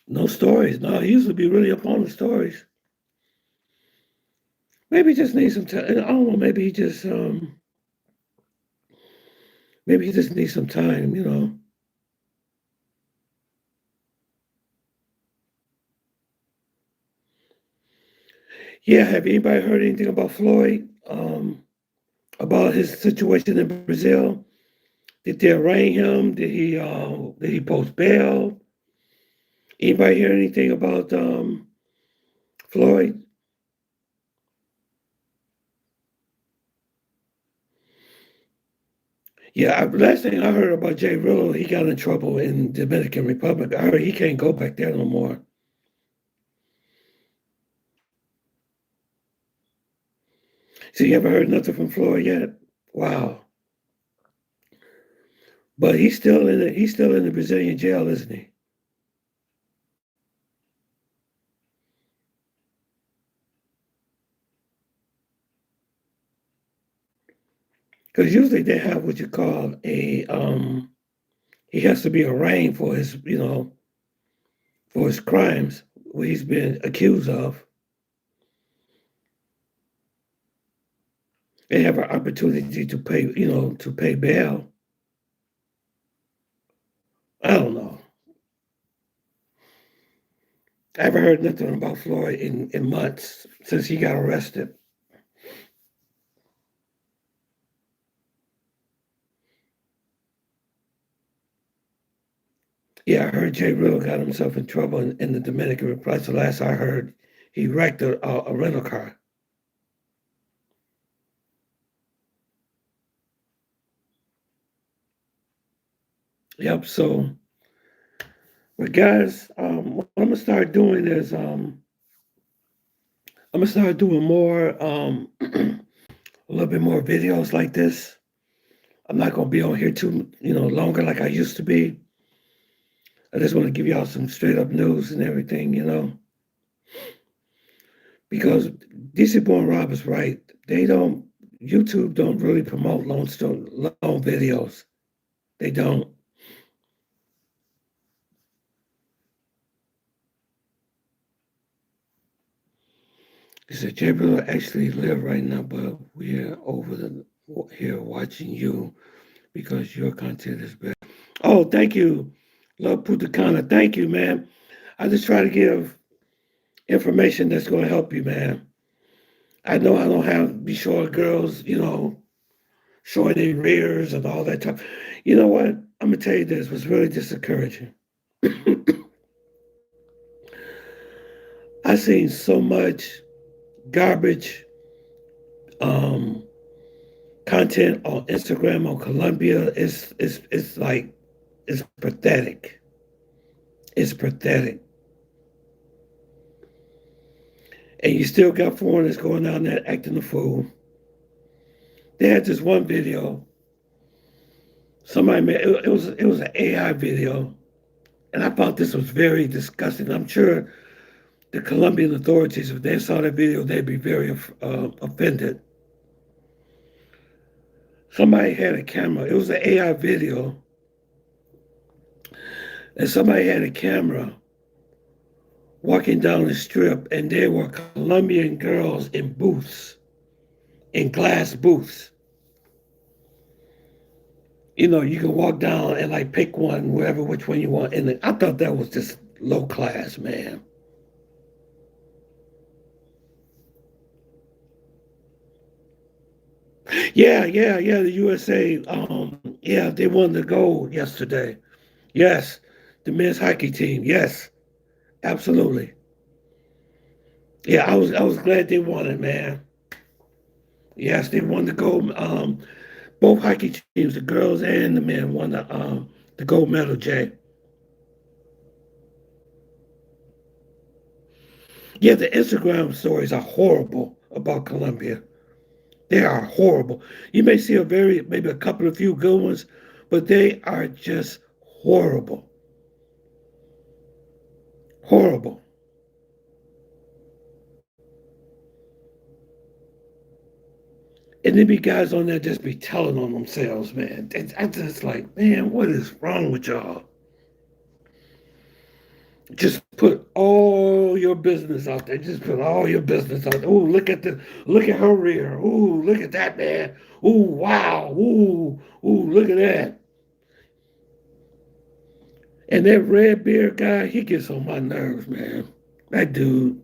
no stories. No, he used to be really up on the stories. Maybe he just needs some time. I don't know. Maybe he just needs some time. Yeah. Have anybody heard anything about Floyd? About his situation in Brazil? Did they arraign him? Did he post bail? Anybody hear anything about Floyd? Yeah, last thing I heard about Jay Rillo, he got in trouble in Dominican Republic. I heard he can't go back there no more. So you ever heard nothing from Floyd yet? Wow. But he's still in the Brazilian jail, isn't he? Because usually they have what you call a he has to be arraigned for his, for his crimes, what he's been accused of. They have an opportunity to pay, to pay bail. I don't know. I haven't heard nothing about Floyd in months since he got arrested. Yeah, I heard Jay Riddle got himself in trouble in the Dominican Republic. So last I heard, he wrecked a rental car. Yep. So, but guys, what I'm gonna start doing is I'm gonna start doing more, a little bit more videos like this. I'm not gonna be on here too, longer like I used to be. I just want to give y'all some straight up news and everything, because DC Born Rob is right. YouTube don't really promote long videos. They don't. He said, Gabriel actually live right now, but we're here watching you because your content is better. Oh, thank you. Love Putakana. Thank you, man. I just try to give information that's going to help you, man. I know I don't have to be showing girls, showing their rears and all that stuff. You know what? I'm going to tell you this was really discouraging. I seen so much garbage content on Instagram on Colombia. It's like it's pathetic. It's pathetic. And you still got foreigners going down there acting a fool. They had this one video. Somebody made it was an AI video, and I thought this was very disgusting. I'm sure the Colombian authorities, if they saw that video, they'd be very offended. Somebody had a camera. It was an AI video, and somebody had a camera walking down the strip, and there were Colombian girls in booths, in glass booths. You can walk down and like pick one, wherever, which one you want. And I thought that was just low class, man. Yeah, the USA, yeah, they won the gold yesterday. Yes, the men's hockey team. Yes, absolutely. Yeah, I was glad they won it, man. Yes, they won the gold. Both hockey teams, the girls and the men, won the gold medal, Jay. Yeah, the Instagram stories are horrible about Colombia. They are horrible. You may see maybe a couple of few good ones, but they are just horrible. Horrible. And then be guys on there just be telling on themselves, man. I just like, man, what is wrong with y'all? Just put all your business out there. Just put all your business out there. Oh, look at her rear. Oh, look at that, man. Oh, wow. Oh, look at that. And that red beard guy, he gets on my nerves, man. That dude.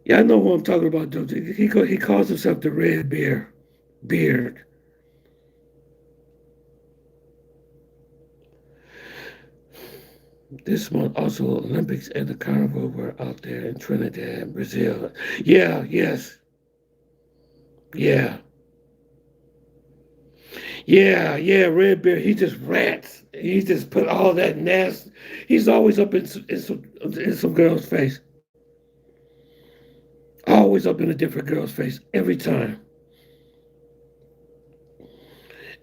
Yeah, I know what I'm talking about, Joe. He calls himself the red beard. This month also Olympics and the Carnival were out there in Trinidad, Brazil. Yeah, yes, yeah. Yeah, yeah, Red Bear, he just rants. He just put all that nasty. He's always up in some girl's face. Always up in a different girl's face every time.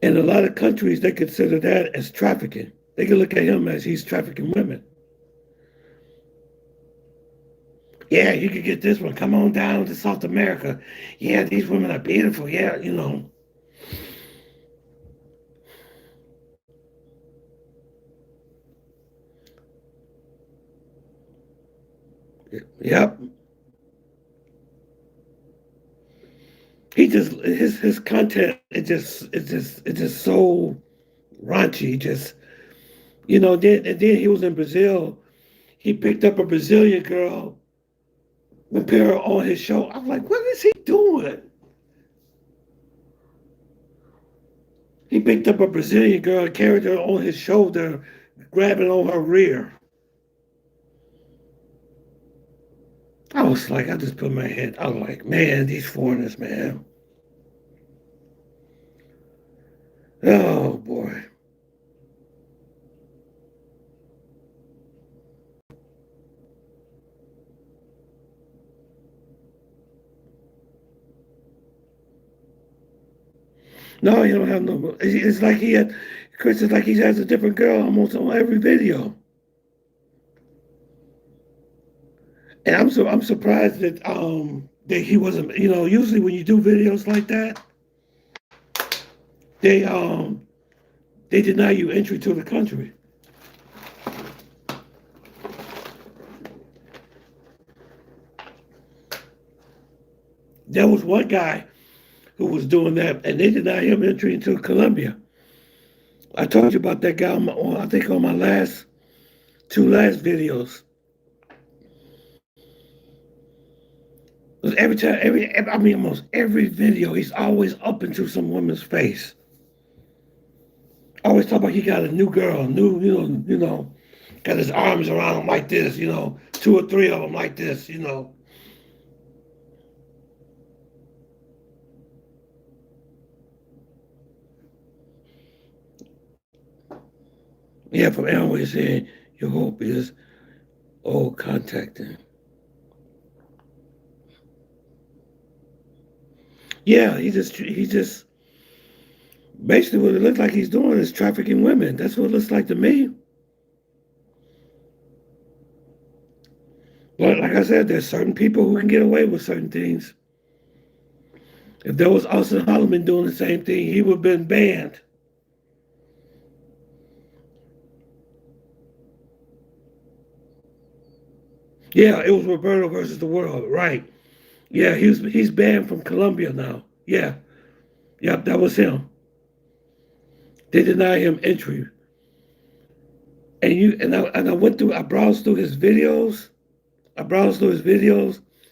In a lot of countries, they consider that as trafficking. They can look at him as he's trafficking women. Yeah, you could get this one. Come on down to South America. Yeah, these women are beautiful. Yeah, you know. Yep. He just his content it's just so raunchy. Just then he was in Brazil. He picked up a Brazilian girl and put her on his show. I'm like, what is he doing? He picked up a Brazilian girl and carried her on his shoulder, grabbing on her rear. I was like, I just put my head. I was like, man, these foreigners, man. Oh boy. No, he don't have no. It's like he had. Chris is like he has a different girl almost on every video. And I'm surprised that he wasn't. Usually when you do videos like that, they they deny you entry to the country. There was one guy who was doing that, and they denied him entry into Colombia. I told you about that guy I think on my two last videos. Every time, almost every video, he's always up into some woman's face. Always talk about he got a new girl, got his arms around him like this, two or three of them like this. Yeah, from Amway saying your hope is contacting. Yeah, he just basically what it looks like he's doing is trafficking women. That's what it looks like to me. But like I said, there's certain people who can get away with certain things. If there was Austin Holloman doing the same thing, he would have been banned. Yeah, it was Roberto versus the world, right? Yeah, he's banned from Colombia now. Yeah, yep, that was him. They deny him entry. I browsed through his videos.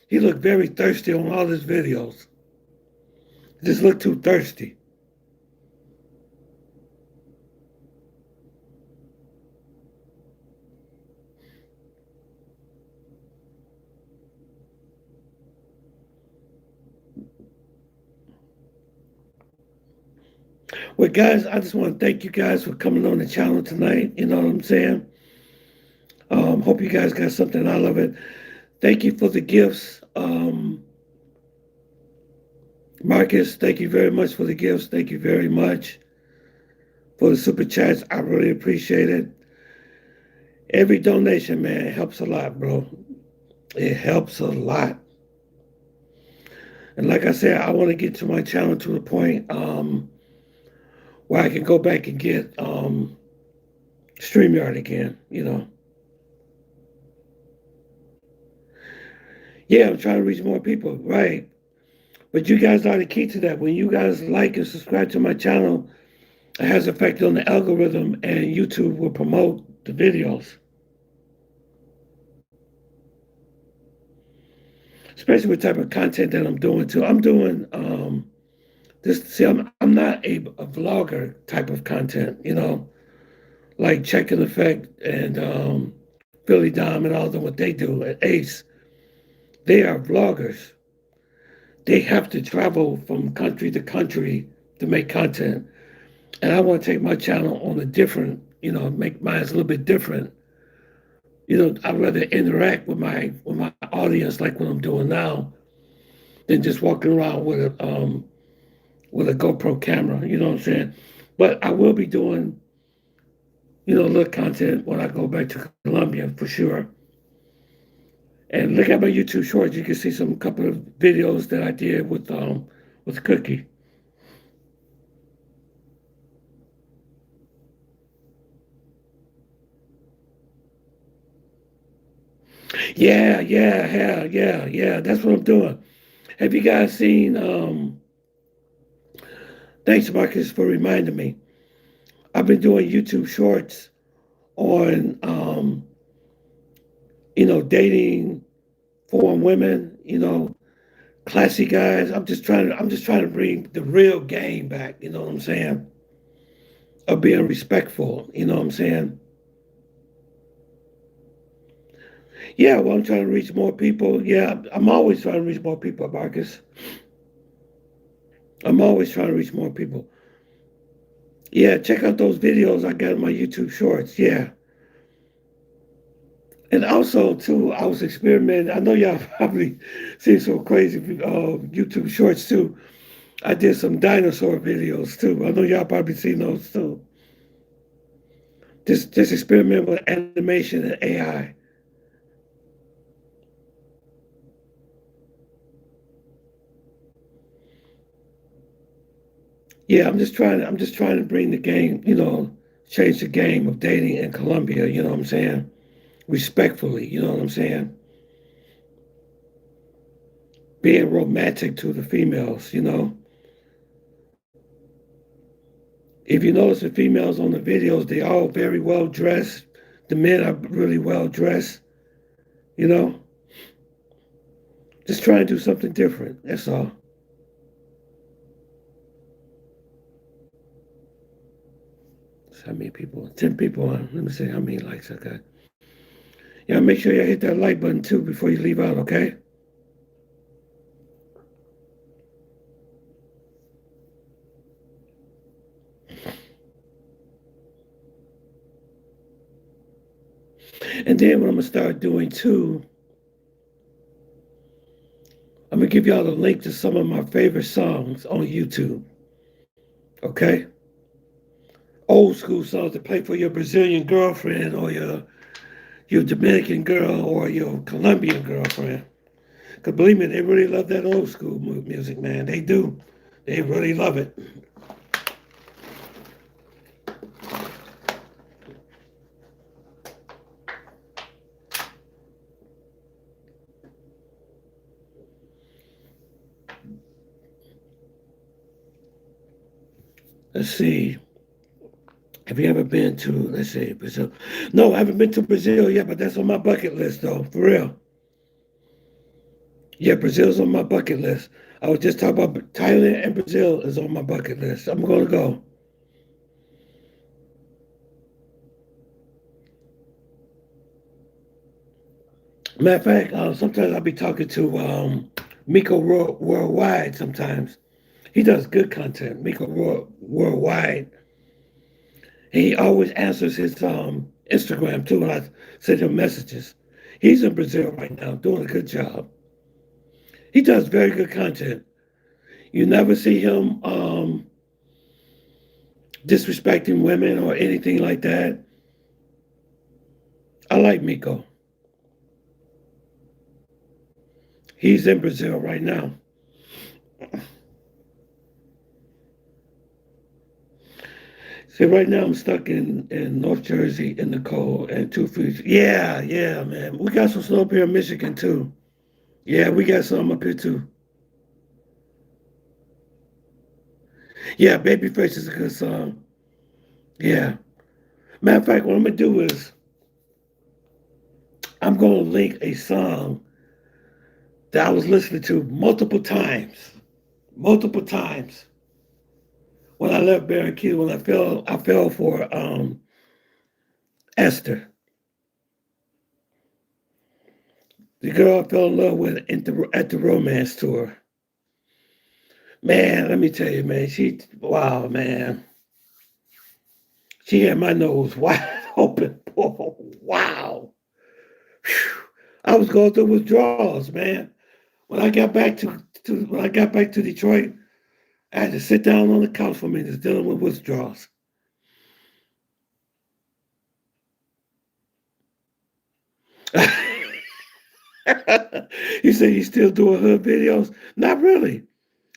He looked very thirsty on all his videos. He just looked too thirsty. Well, guys, I just want to thank you guys for coming on the channel tonight. You know what I'm saying? Hope you guys got something out of it. Thank you for the gifts. Marcus, thank you very much for the gifts. Thank you very much for the super chats. I really appreciate it. Every donation, man, helps a lot, bro. It helps a lot. And like I said, I want to get to my channel to the point where I can go back and get StreamYard again, Yeah, I'm trying to reach more people, right? But you guys are the key to that. When you guys like and subscribe to my channel, it has effect on the algorithm, and YouTube will promote the videos. Especially with the type of content that I'm doing too. I'm doing I'm not a vlogger type of content, like Check and Effect and Philly Dom and all of them, what they do, and Ace, they are vloggers. They have to travel from country to country to make content. And I want to take my channel on a different, make mine a little bit different. I'd rather interact with my audience like what I'm doing now than just walking around with a GoPro camera. You know what I'm saying? But I will be doing little content when I go back to Colombia for sure. And look at my YouTube shorts. You can see some couple of videos that I did with Cookie. Yeah. That's what I'm doing. Have you guys seen? Thanks, Marcus, for reminding me. I've been doing YouTube shorts on, dating foreign women. Classy guys. I'm just trying to bring the real game back. You know what I'm saying? Of being respectful. You know what I'm saying? Yeah, well, I'm trying to reach more people. Yeah, I'm always trying to reach more people, Marcus. I'm always trying to reach more people. Yeah, check out those videos I got on my YouTube shorts. Yeah. And also, too, I was experimenting. I know y'all probably seen some crazy YouTube shorts, too. I did some dinosaur videos, too. I know y'all probably seen those, too. Just experiment with animation and AI. Yeah, I'm just trying to bring the game, change the game of dating in Colombia, you know what I'm saying? Respectfully, you know what I'm saying? Being romantic to the females. If you notice the females on the videos, they all very well dressed. The men are really well dressed, you know? Just trying to do something different, that's all. So how many people? 10 people on. Let me see how many likes I got. Yeah, make sure you hit that like button too before you leave out, okay? And then what I'm gonna start doing too, I'm gonna give y'all the link to some of my favorite songs on YouTube. Okay? Old school songs to play for your Brazilian girlfriend or your Dominican girl or your Colombian girlfriend. Because believe me, they really love that old school music, man. They do. They really love it. Let's see. Have you ever been to, let's say, Brazil? No, I haven't been to Brazil yet, but that's on my bucket list, though, for real. Yeah, Brazil's on my bucket list. I was just talking about Thailand and Brazil is on my bucket list. I'm going to go. Matter of fact, sometimes I'll be talking to Miko Worldwide sometimes. He does good content, Miko Worldwide. He always answers his Instagram too when I send him messages. He's in Brazil right now, doing a good job. He does very good content. You never see him disrespecting women or anything like that. I like Miko. He's in Brazil right now. See, right now I'm stuck in North Jersey in the cold and 2 feet. Yeah, man. We got some snow up here in Michigan too. Yeah, we got some up here too. Yeah, Babyface is a good song. Yeah. Matter of fact, what I'm gonna do is I'm gonna link a song that I was listening to multiple times. When I left Barranquilla, when I fell for Esther, the girl I fell in love with at the romance tour. Man, let me tell you, man, wow, man. She had my nose wide open. Oh, wow. Whew. I was going through withdrawals, man. When I got back to Detroit, I had to sit down on the couch for me just dealing with withdrawals. You say he's still doing hood videos? Not really.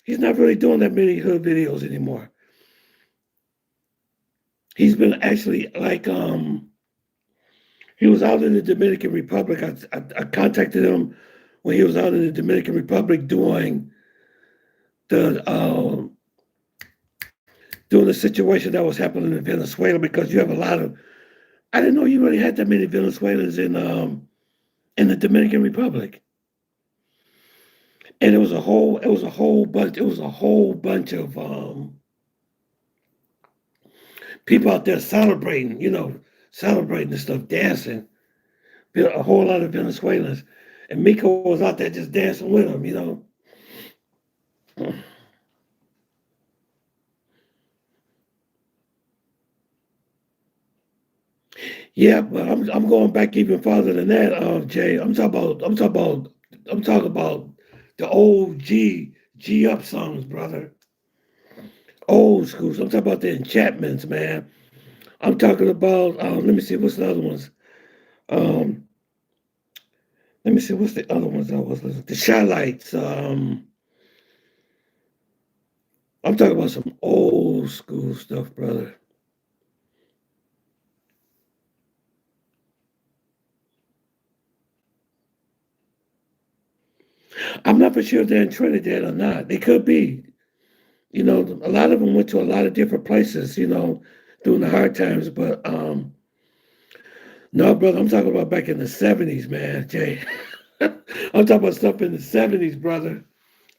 He's not really doing that many hood videos anymore. He's been actually like he was out in the Dominican Republic. I contacted him when he was out in the Dominican Republic the doing the situation that was happening in Venezuela, because you have a lot of, I didn't know you really had that many Venezuelans in the Dominican Republic. And it was a whole bunch of people out there celebrating, celebrating and stuff, dancing. A whole lot of Venezuelans. And Miko was out there just dancing with them. Yeah, but I'm going back even farther than that, Jay. I'm talking about the old G up songs, brother. Old school. So I'm talking about the enchantments, man. I'm talking about let me see, what's the other ones? Um, Let me see, what's the other ones I was listening to? The Shylights. I'm talking about some old school stuff, brother. I'm not for sure if they're in Trinidad or not. They could be. A lot of them went to a lot of different places, during the hard times. But no, brother, I'm talking about back in the 70s, man, Jay. I'm talking about stuff in the 70s, brother.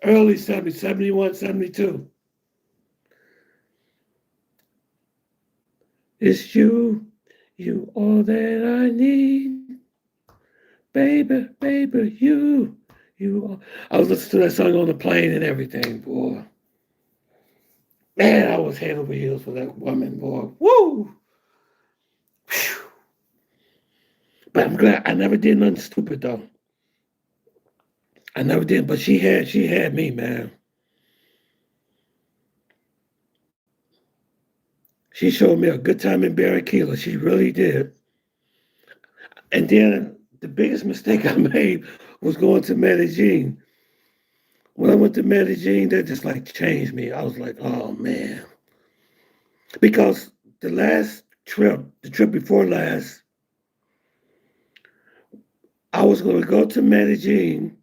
Early 70s, 71, 72. It's you all that I need. Baby, baby, you are. I was listening to that song on the plane and everything, boy. Man, I was head over heels for that woman, boy. Woo! Whew. But I'm glad I never did nothing stupid though. I never did, but she had me, man. She showed me a good time in Barranquilla. She really did. And then the biggest mistake I made was going to Medellin. When I went to Medellin, that just like changed me. I was like, oh man. Because the trip before last, I was going to go to Medellin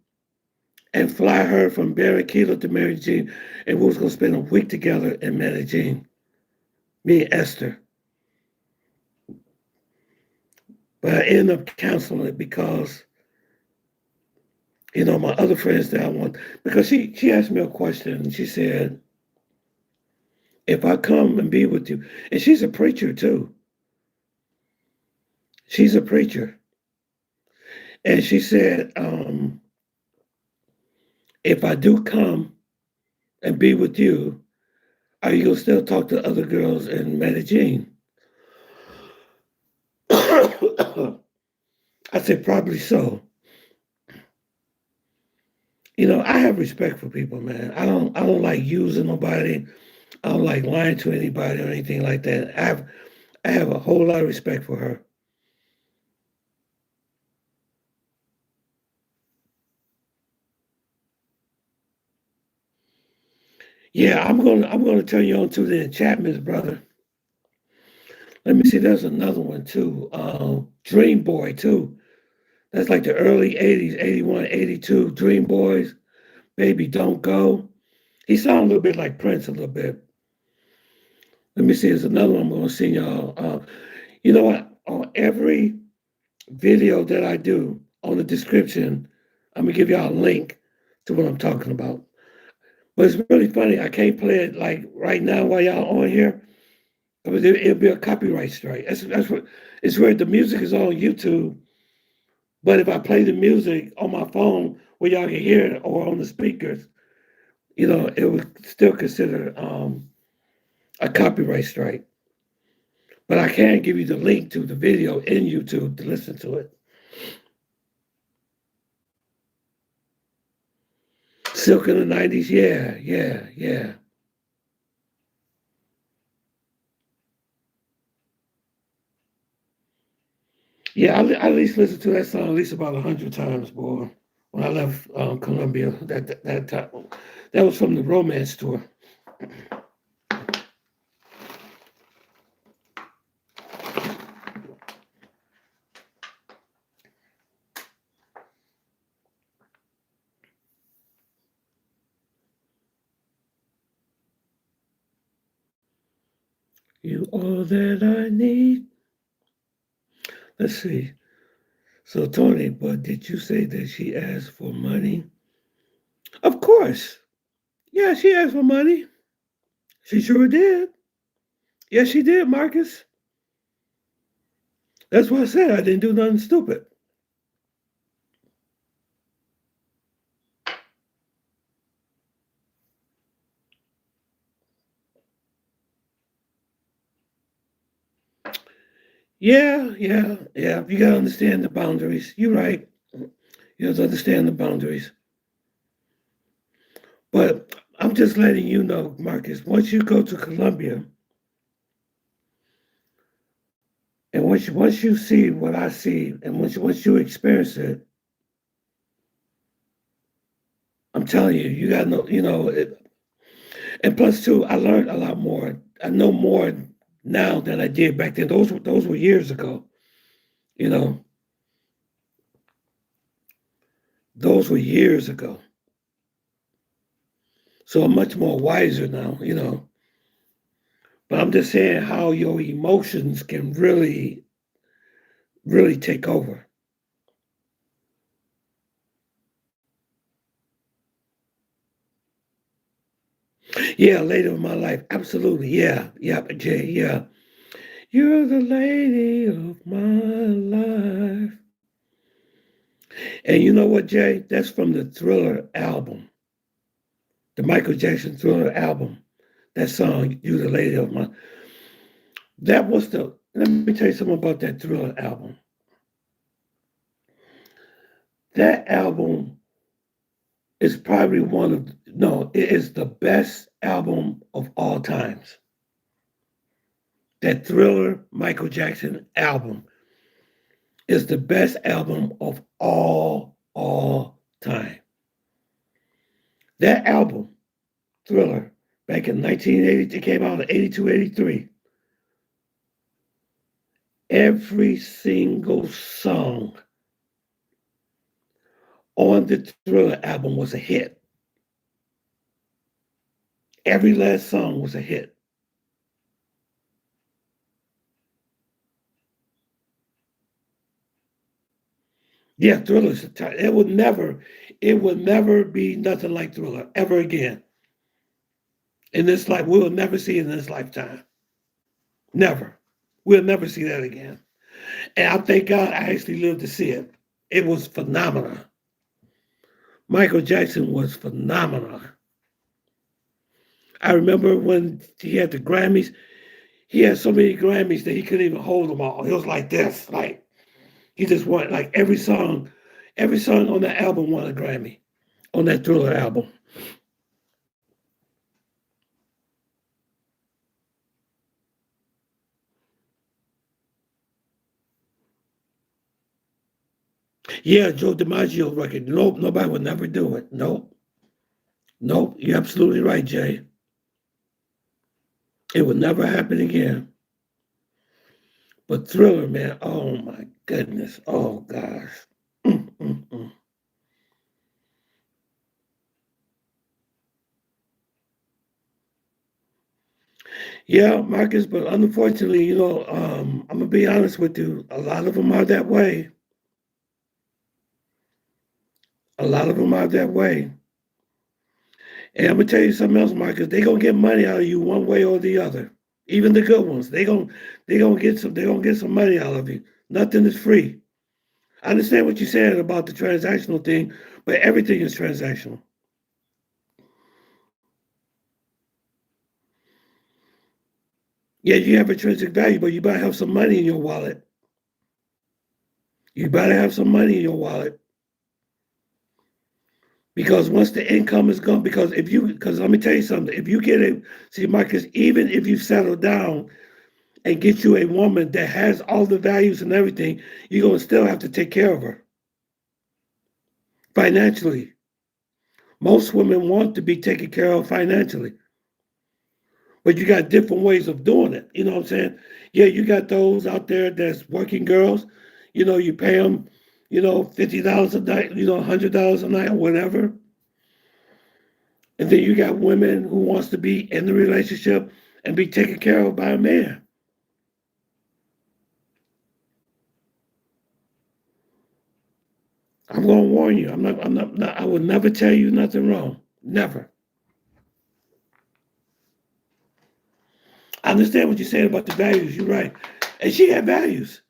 and fly her from Barranquilla to Medellin, and we was going to spend a week together in Medellin, me and Esther. But I ended up canceling it because, my other friends that I want, because she asked me a question, and she said, if I come and be with you, and she's a preacher too. She's a preacher. And she said, if I do come and be with you, are you going to still talk to other girls in Medellin? I said, probably so. I have respect for people, man. I don't like using nobody. I don't like lying to anybody or anything like that. I have a whole lot of respect for her. Yeah, I'm gonna turn you on to the enchantments, brother. Let me see. There's another one too. Dream Boy too. That's like the early '80s, '81, '82. Dream Boys. Baby, don't go. He sounds a little bit like Prince, a little bit. Let me see. There's another one I'm gonna send y'all. You know what? On every video that I do, on the description, I'm gonna give y'all a link to what I'm talking about. But it's really funny. I can't play it like right now while y'all on here. I mean, it'll be a copyright strike. That's what it's where the music is on YouTube. But if I play the music on my phone where y'all can hear it or on the speakers, it would still consider a copyright strike. But I can give you the link to the video in YouTube to listen to it. Silk in the 90s, yeah. Yeah, I at least listened to that song at least about 100 times, boy. When I left Colombia, that time, that was from the Romance tour. You all that I need. Let's see. So Tony, but did you say that she asked for money? Of course. Yeah, she asked for money. She sure did. Yes, she did, Marcus. That's what I said. I didn't do nothing stupid. Yeah. You gotta understand the boundaries. You're right. You have to understand the boundaries. But I'm just letting you know, Marcus, once you go to Colombia, and once you see what I see, and once you experience it, I'm telling you, you got to know, and plus too, I learned a lot more. I know more now than I did back then. Those were years ago. Those were years ago. So I'm much more wiser now. But I'm just saying how your emotions can really, really take over. Yeah, lady of my life. Absolutely. Yeah. Jay. Yeah. You're the lady of my life. And you know what, Jay? That's from the Thriller album, the Michael Jackson Thriller album. That song, "You're the Lady of My." That was the. Let me tell you something about that Thriller album. That album is probably it is the best album of all times. That Thriller Michael Jackson album is the best album of all time. That album, Thriller, back in 1980, it came out in 82, 83. Every single song on the Thriller album was a hit. Every last song was a hit. Yeah, Thriller's it would never be nothing like Thriller ever again. In this life, we will never see it in this lifetime. Never. We'll never see that again. And I thank God I actually lived to see it. It was phenomenal. Michael Jackson was phenomenal. I remember when he had the Grammys, he had so many Grammys that he couldn't even hold them all. It was like this, like he just won like every song on that album won a Grammy, on that Thriller album. Yeah, Joe DiMaggio record. Nope, nobody would never do it. Nope. You're absolutely right, Jay. It would never happen again. But Thriller, man, oh my goodness. Oh gosh. Mm. Yeah, Marcus, but unfortunately, I'm gonna be honest with you. A lot of them are that way. A lot of them are that way. And I'm gonna tell you something else, Marcus. They're gonna get money out of you one way or the other. Even the good ones, they gonna get some money out of you. Nothing is free. I understand what you're saying about the transactional thing, but everything is transactional. Yeah, you have intrinsic value, but you better have some money in your wallet. You better have some money in your wallet. Because once the income is gone, because let me tell you something, if you get see, Marcus, even if you settle down and get you a woman that has all the values and everything, you're going to still have to take care of her financially. Most women want to be taken care of financially, but you got different ways of doing it. You know what I'm saying? Yeah, you got those out there that's working girls. You pay them, $50 a night, $100 a night or whatever. And then you got women who wants to be in the relationship and be taken care of by a man. I'm gonna warn you. I would never tell you nothing wrong. Never. I understand what you're saying about the values. You're right. And she had values.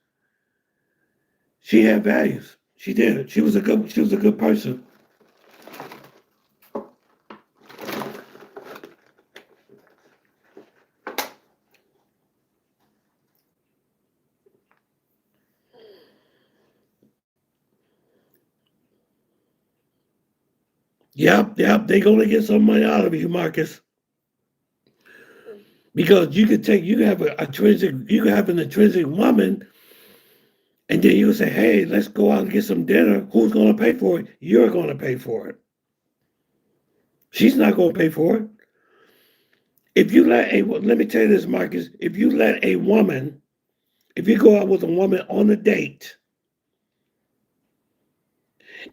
She had values. She did. She was a good person. Yep. They're gonna get some money out of you, Marcus. Because you can have an intrinsic woman, and then you say, hey, let's go out and get some dinner. Who's gonna pay for it? You're gonna pay for it. She's not gonna pay for it. Let me tell you this, Marcus, if you go out with a woman on a date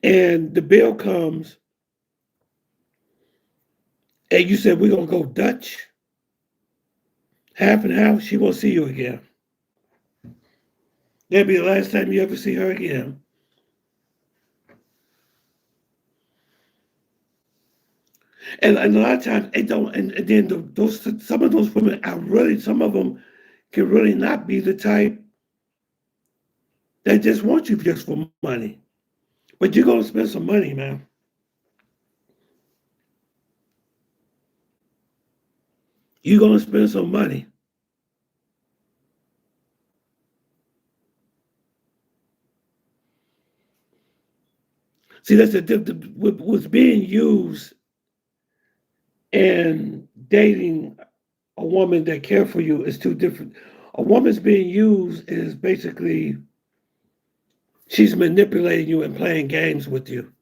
and the bill comes and you said, we're going to go Dutch, half and half, she won't see you again. That'll be the last time you ever see her again. And a lot of times it don't, and then some of those women some of them can really not be the type that just want you just for money. But you're going to spend some money, man. You're going to spend some money. See, that's what's being used and dating a woman that care for you is two different. A woman's being used is basically she's manipulating you and playing games with you.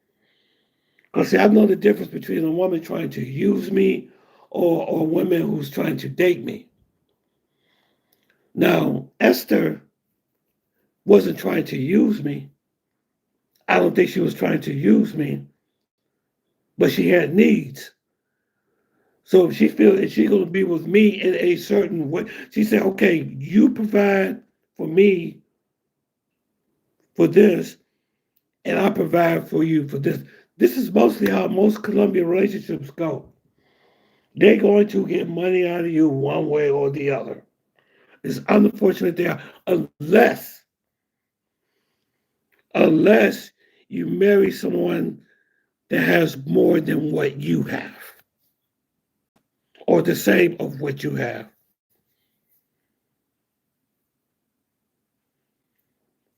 Because see, I know the difference between a woman trying to use me or a woman who's trying to date me. Now, Esther wasn't trying to use me. I don't think she was trying to use me, but she had needs. So if she feels that she's going to be with me in a certain way, she said, okay, you provide for me for this, and I provide for you for this. This is mostly how most Colombian relationships go. They're going to get money out of you one way or the other. It's unfortunate they are, unless you marry someone that has more than what you have, or the same of what you have.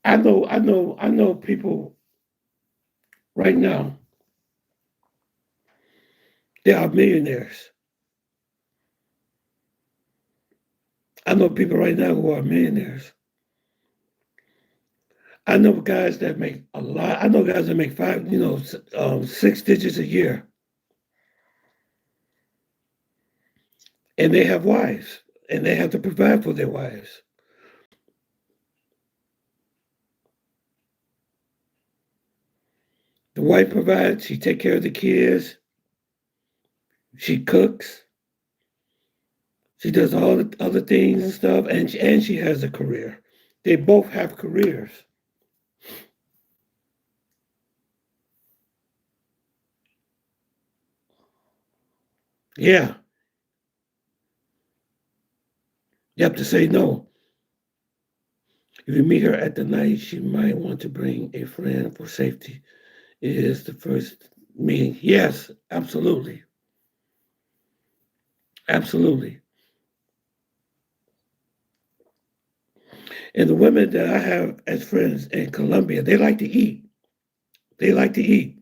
I know people right now, they are millionaires. I know people right now who are millionaires. I know guys that make a lot. I know guys that make six digits a year, and they have wives, and they have to provide for their wives. The wife provides. She take care of the kids. She cooks. She does all the other things and stuff, and she has a career. They both have careers. Yeah. You have to say no. If you meet her at the night, she might want to bring a friend for safety. It is the first meeting. Yes, absolutely. Absolutely. And the women that I have as friends in Colombia, they like to eat. They like to eat.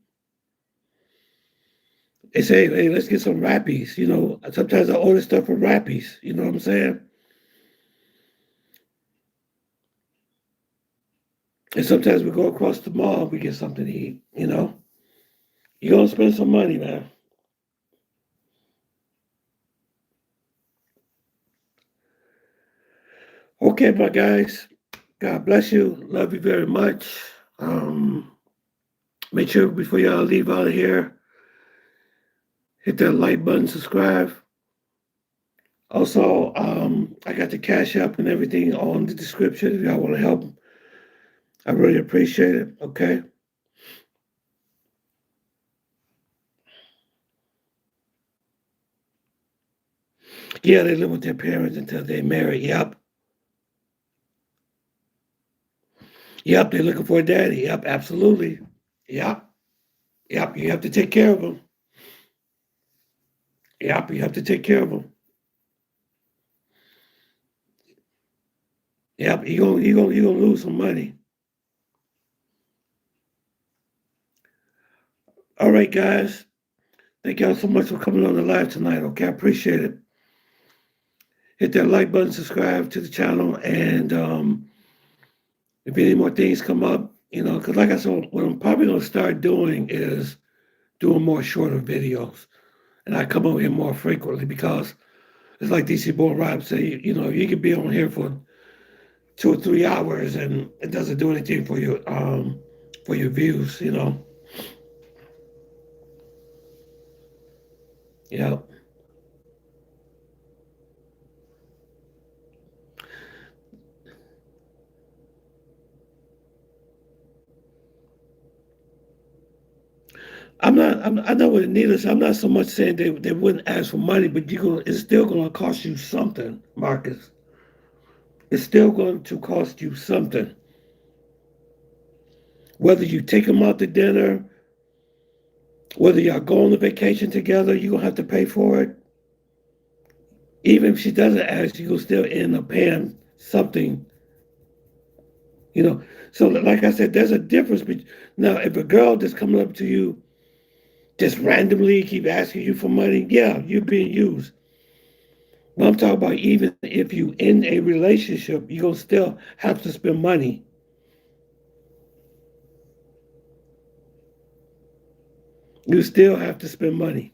They say, hey, let's get some rappies. You know, sometimes I order stuff for rappies. You know what I'm saying? And sometimes we go across the mall, we get something to eat, you know? You're going to spend some money, man. Okay, my guys. God bless you. Love you very much. Make sure before y'all leave out of here, hit that like button, subscribe. Also, I got the Cash App and everything on the description if y'all want to help. I really appreciate it. Okay. Yeah, they live with their parents until they marry. Yep. Yep, they're looking for a daddy. Yep, absolutely. Yep. Yep, you have to take care of them. Yep, you have to take care of them. Yep, you're gonna lose some money. All right, guys. Thank y'all so much for coming on the live tonight. Okay, I appreciate it. Hit that like button, subscribe to the channel, and if any more things come up, you know, because like I said, what I'm probably gonna start doing is doing more shorter videos, and I come over here more frequently because it's like DC Boy Rob say, you know, you could be on here for 2 or 3 hours, and it doesn't do anything for your views, you know. Yeah. I know what it needs. I'm not so much saying they wouldn't ask for money, but it's still going to cost you something, Marcus. It's still going to cost you something. Whether you take them out to dinner, whether y'all go on a vacation together, you're going to have to pay for it. Even if she doesn't ask, you'll still end up paying something, you know. So, like I said, there's a difference. Now, if a girl just coming up to you, just randomly keep asking you for money, yeah, you're being used. But I'm talking about even if you in a relationship, you're gonna still have to spend money. You still have to spend money.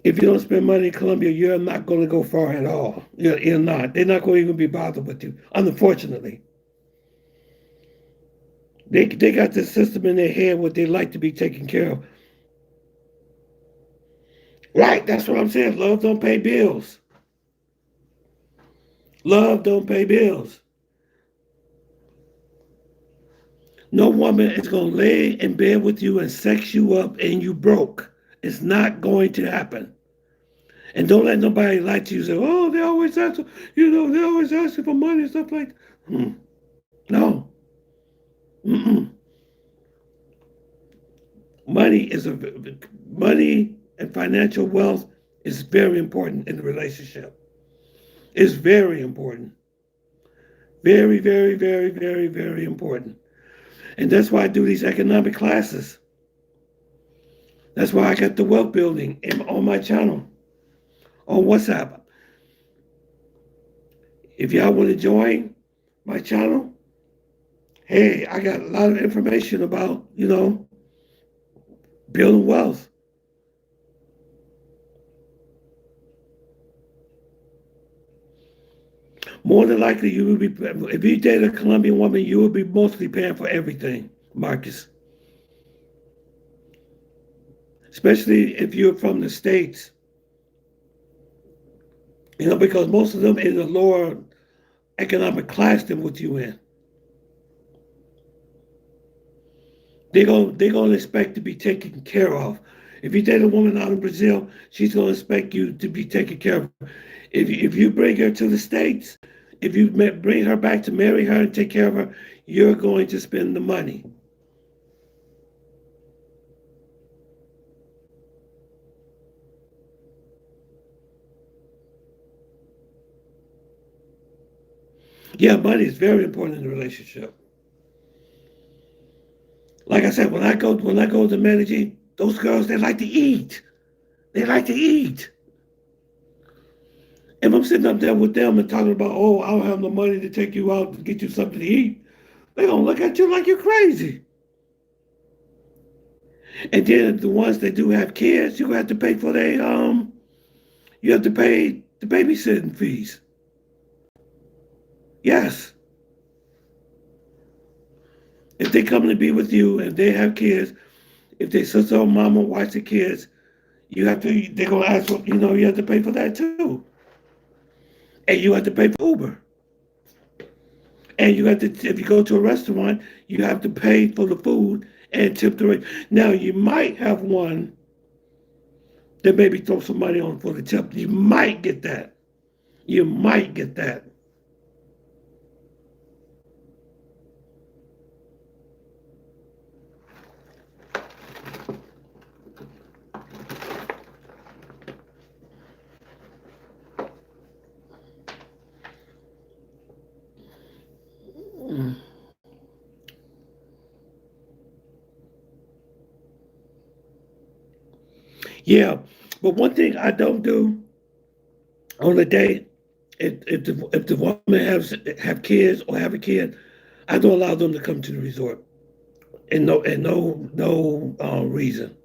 If you don't spend money in Colombia, you're not going to go far at all. You're not. They're not going to even be bothered with you. Unfortunately, they got this system in their head what they like to be taken care of. Right? That's what I'm saying. Love don't pay bills. Love don't pay bills. No woman is going to lay in bed with you and sex you up and you broke. It's not going to happen. And don't let nobody lie to you and say, oh, they always ask, they always ask you for money and stuff like that. No. Mm-mm. Money and financial wealth is very important in the relationship. It's very important. Very, very, very, very, very important. And that's why I do these economic classes. That's why I got the wealth building on my channel, on WhatsApp. If y'all want to join my channel, hey, I got a lot of information about, building wealth. More than likely, you will be, if you date a Colombian woman, you will be mostly paying for everything, Marcus. Especially if you're from the States. Because most of them in a lower economic class than what you in. They're gonna expect to be taken care of. If you date a woman out in Brazil, she's gonna expect you to be taken care of. If you bring her to the States, if you bring her back to marry her and take care of her, you're going to spend the money. Yeah, money is very important in a relationship. Like I said, when I go to Medellin, those girls, they like to eat. They like to eat. If I'm sitting up there with them and talking about, oh, I don't have no money to take you out and get you something to eat, they're gonna look at you like you're crazy. And then the ones that do have kids, you have to pay for their you have to pay the babysitting fees. Yes. If they come to be with you and they have kids, if they sister or mama watch the kids, they're gonna ask for, you have to pay for that too. And you have to pay for Uber. And you have to, if you go to a restaurant, you have to pay for the food and tip the rate. Now you might have one that maybe throw some money on for the tip. You might get that. You might get that. Yeah, but one thing I don't do on a date, if the woman have kids or have a kid, I don't allow them to come to the resort, and no reason.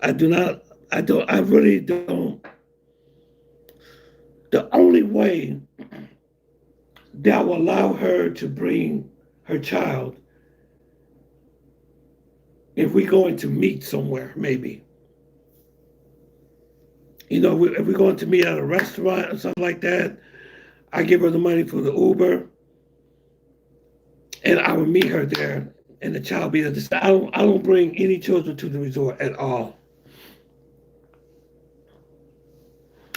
I do not. I don't. I really don't. The only way that will allow her to bring her child, if we're going to meet somewhere, maybe. If we're going to meet at a restaurant or something like that, I give her the money for the Uber, and I will meet her there, and the child be there. I don't bring any children to the resort at all.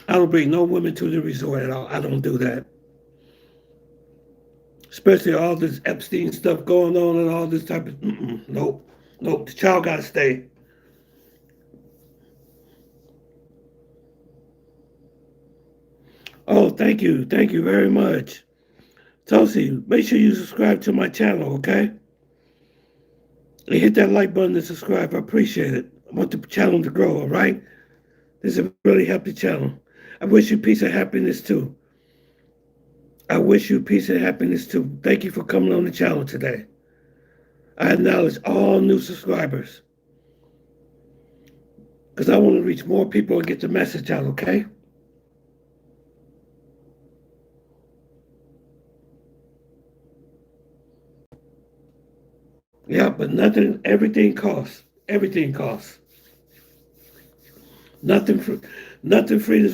I don't bring no women to the resort at all. I don't do that. Especially all this Epstein stuff going on and all this type of, nope. The child got to stay. Oh, thank you very much. Tosi, make sure you subscribe to my channel, okay? And hit that like button and subscribe. I appreciate it. I want the channel to grow, all right? This is a really healthy channel. I wish you peace and happiness too. I wish you peace and happiness too. Thank you for coming on the channel today. I acknowledge all new subscribers, because I want to reach more people and get the message out, okay? Yeah, but everything costs. Everything costs. Nothing free.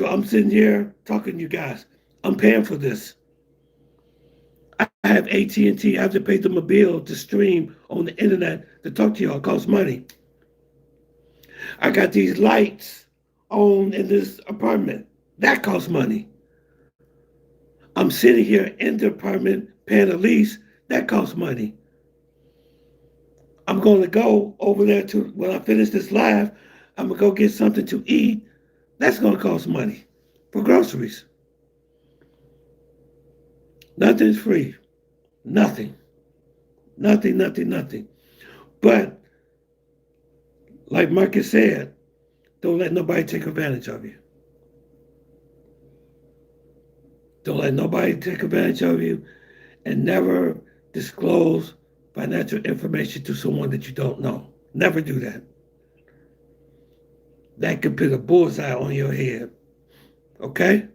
I'm sitting here talking to you guys. I'm paying for this. I have AT&T. I have to pay them a bill to stream on the internet to talk to y'all. It costs money. I got these lights on in this apartment. That costs money. I'm sitting here in the apartment paying a lease. That costs money. I'm going to go over there when I finish this live, I'm going to go get something to eat. That's going to cost money for groceries. Nothing's free. Nothing. Nothing. But, like Marcus said, don't let nobody take advantage of you. Don't let nobody take advantage of you, and never disclose financial information to someone that you don't know. Never do that. That could put a bullseye on your head. Okay?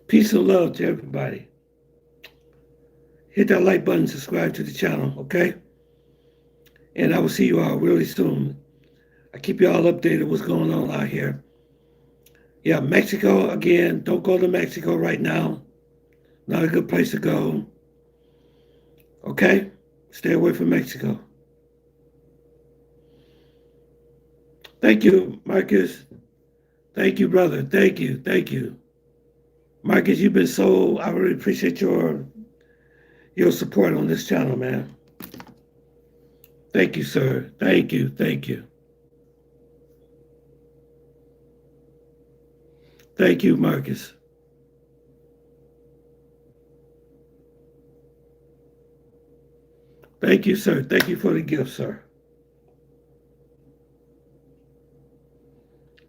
Peace and love to everybody. Hit that like button, subscribe to the channel, okay? And I will see you all really soon. I keep you all updated what's going on out here. Yeah, Mexico, again, don't go to Mexico right now. Not a good place to go. Okay? Stay away from Mexico. Thank you, Marcus. Thank you, brother. Thank you. Thank you. Marcus, you've been so, I really appreciate your support on this channel, man. Thank you, sir. Thank you. Thank you. Thank you, Marcus. Thank you, sir. Thank you for the gift, sir.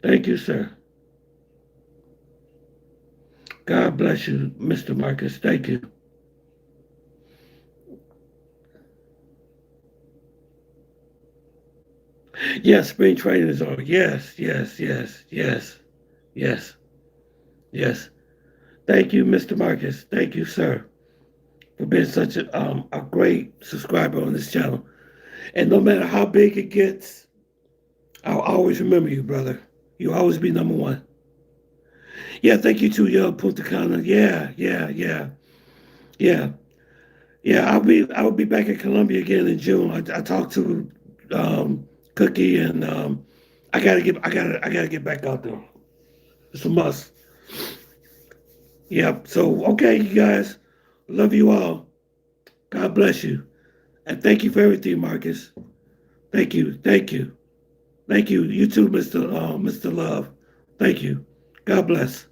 Thank you, sir. God bless you, Mr. Marcus. Thank you. Yes, spring training is on. Yes, yes, yes, yes, yes, yes. Thank you, Mr. Marcus. Thank you, sir, for being such a great subscriber on this channel. And no matter how big it gets, I'll always remember you, brother. You'll always be number one. Yeah, thank you too, Yo Punta Cana. Yeah, yeah, yeah, yeah, yeah. I'll be back in Colombia again in June. I talked to Cookie, and I gotta get back out there. It's a must. Yep. So okay, you guys, love you all. God bless you, and thank you for everything, Marcus. Thank you, thank you, thank you. You too, Mr. Love. Thank you. God bless.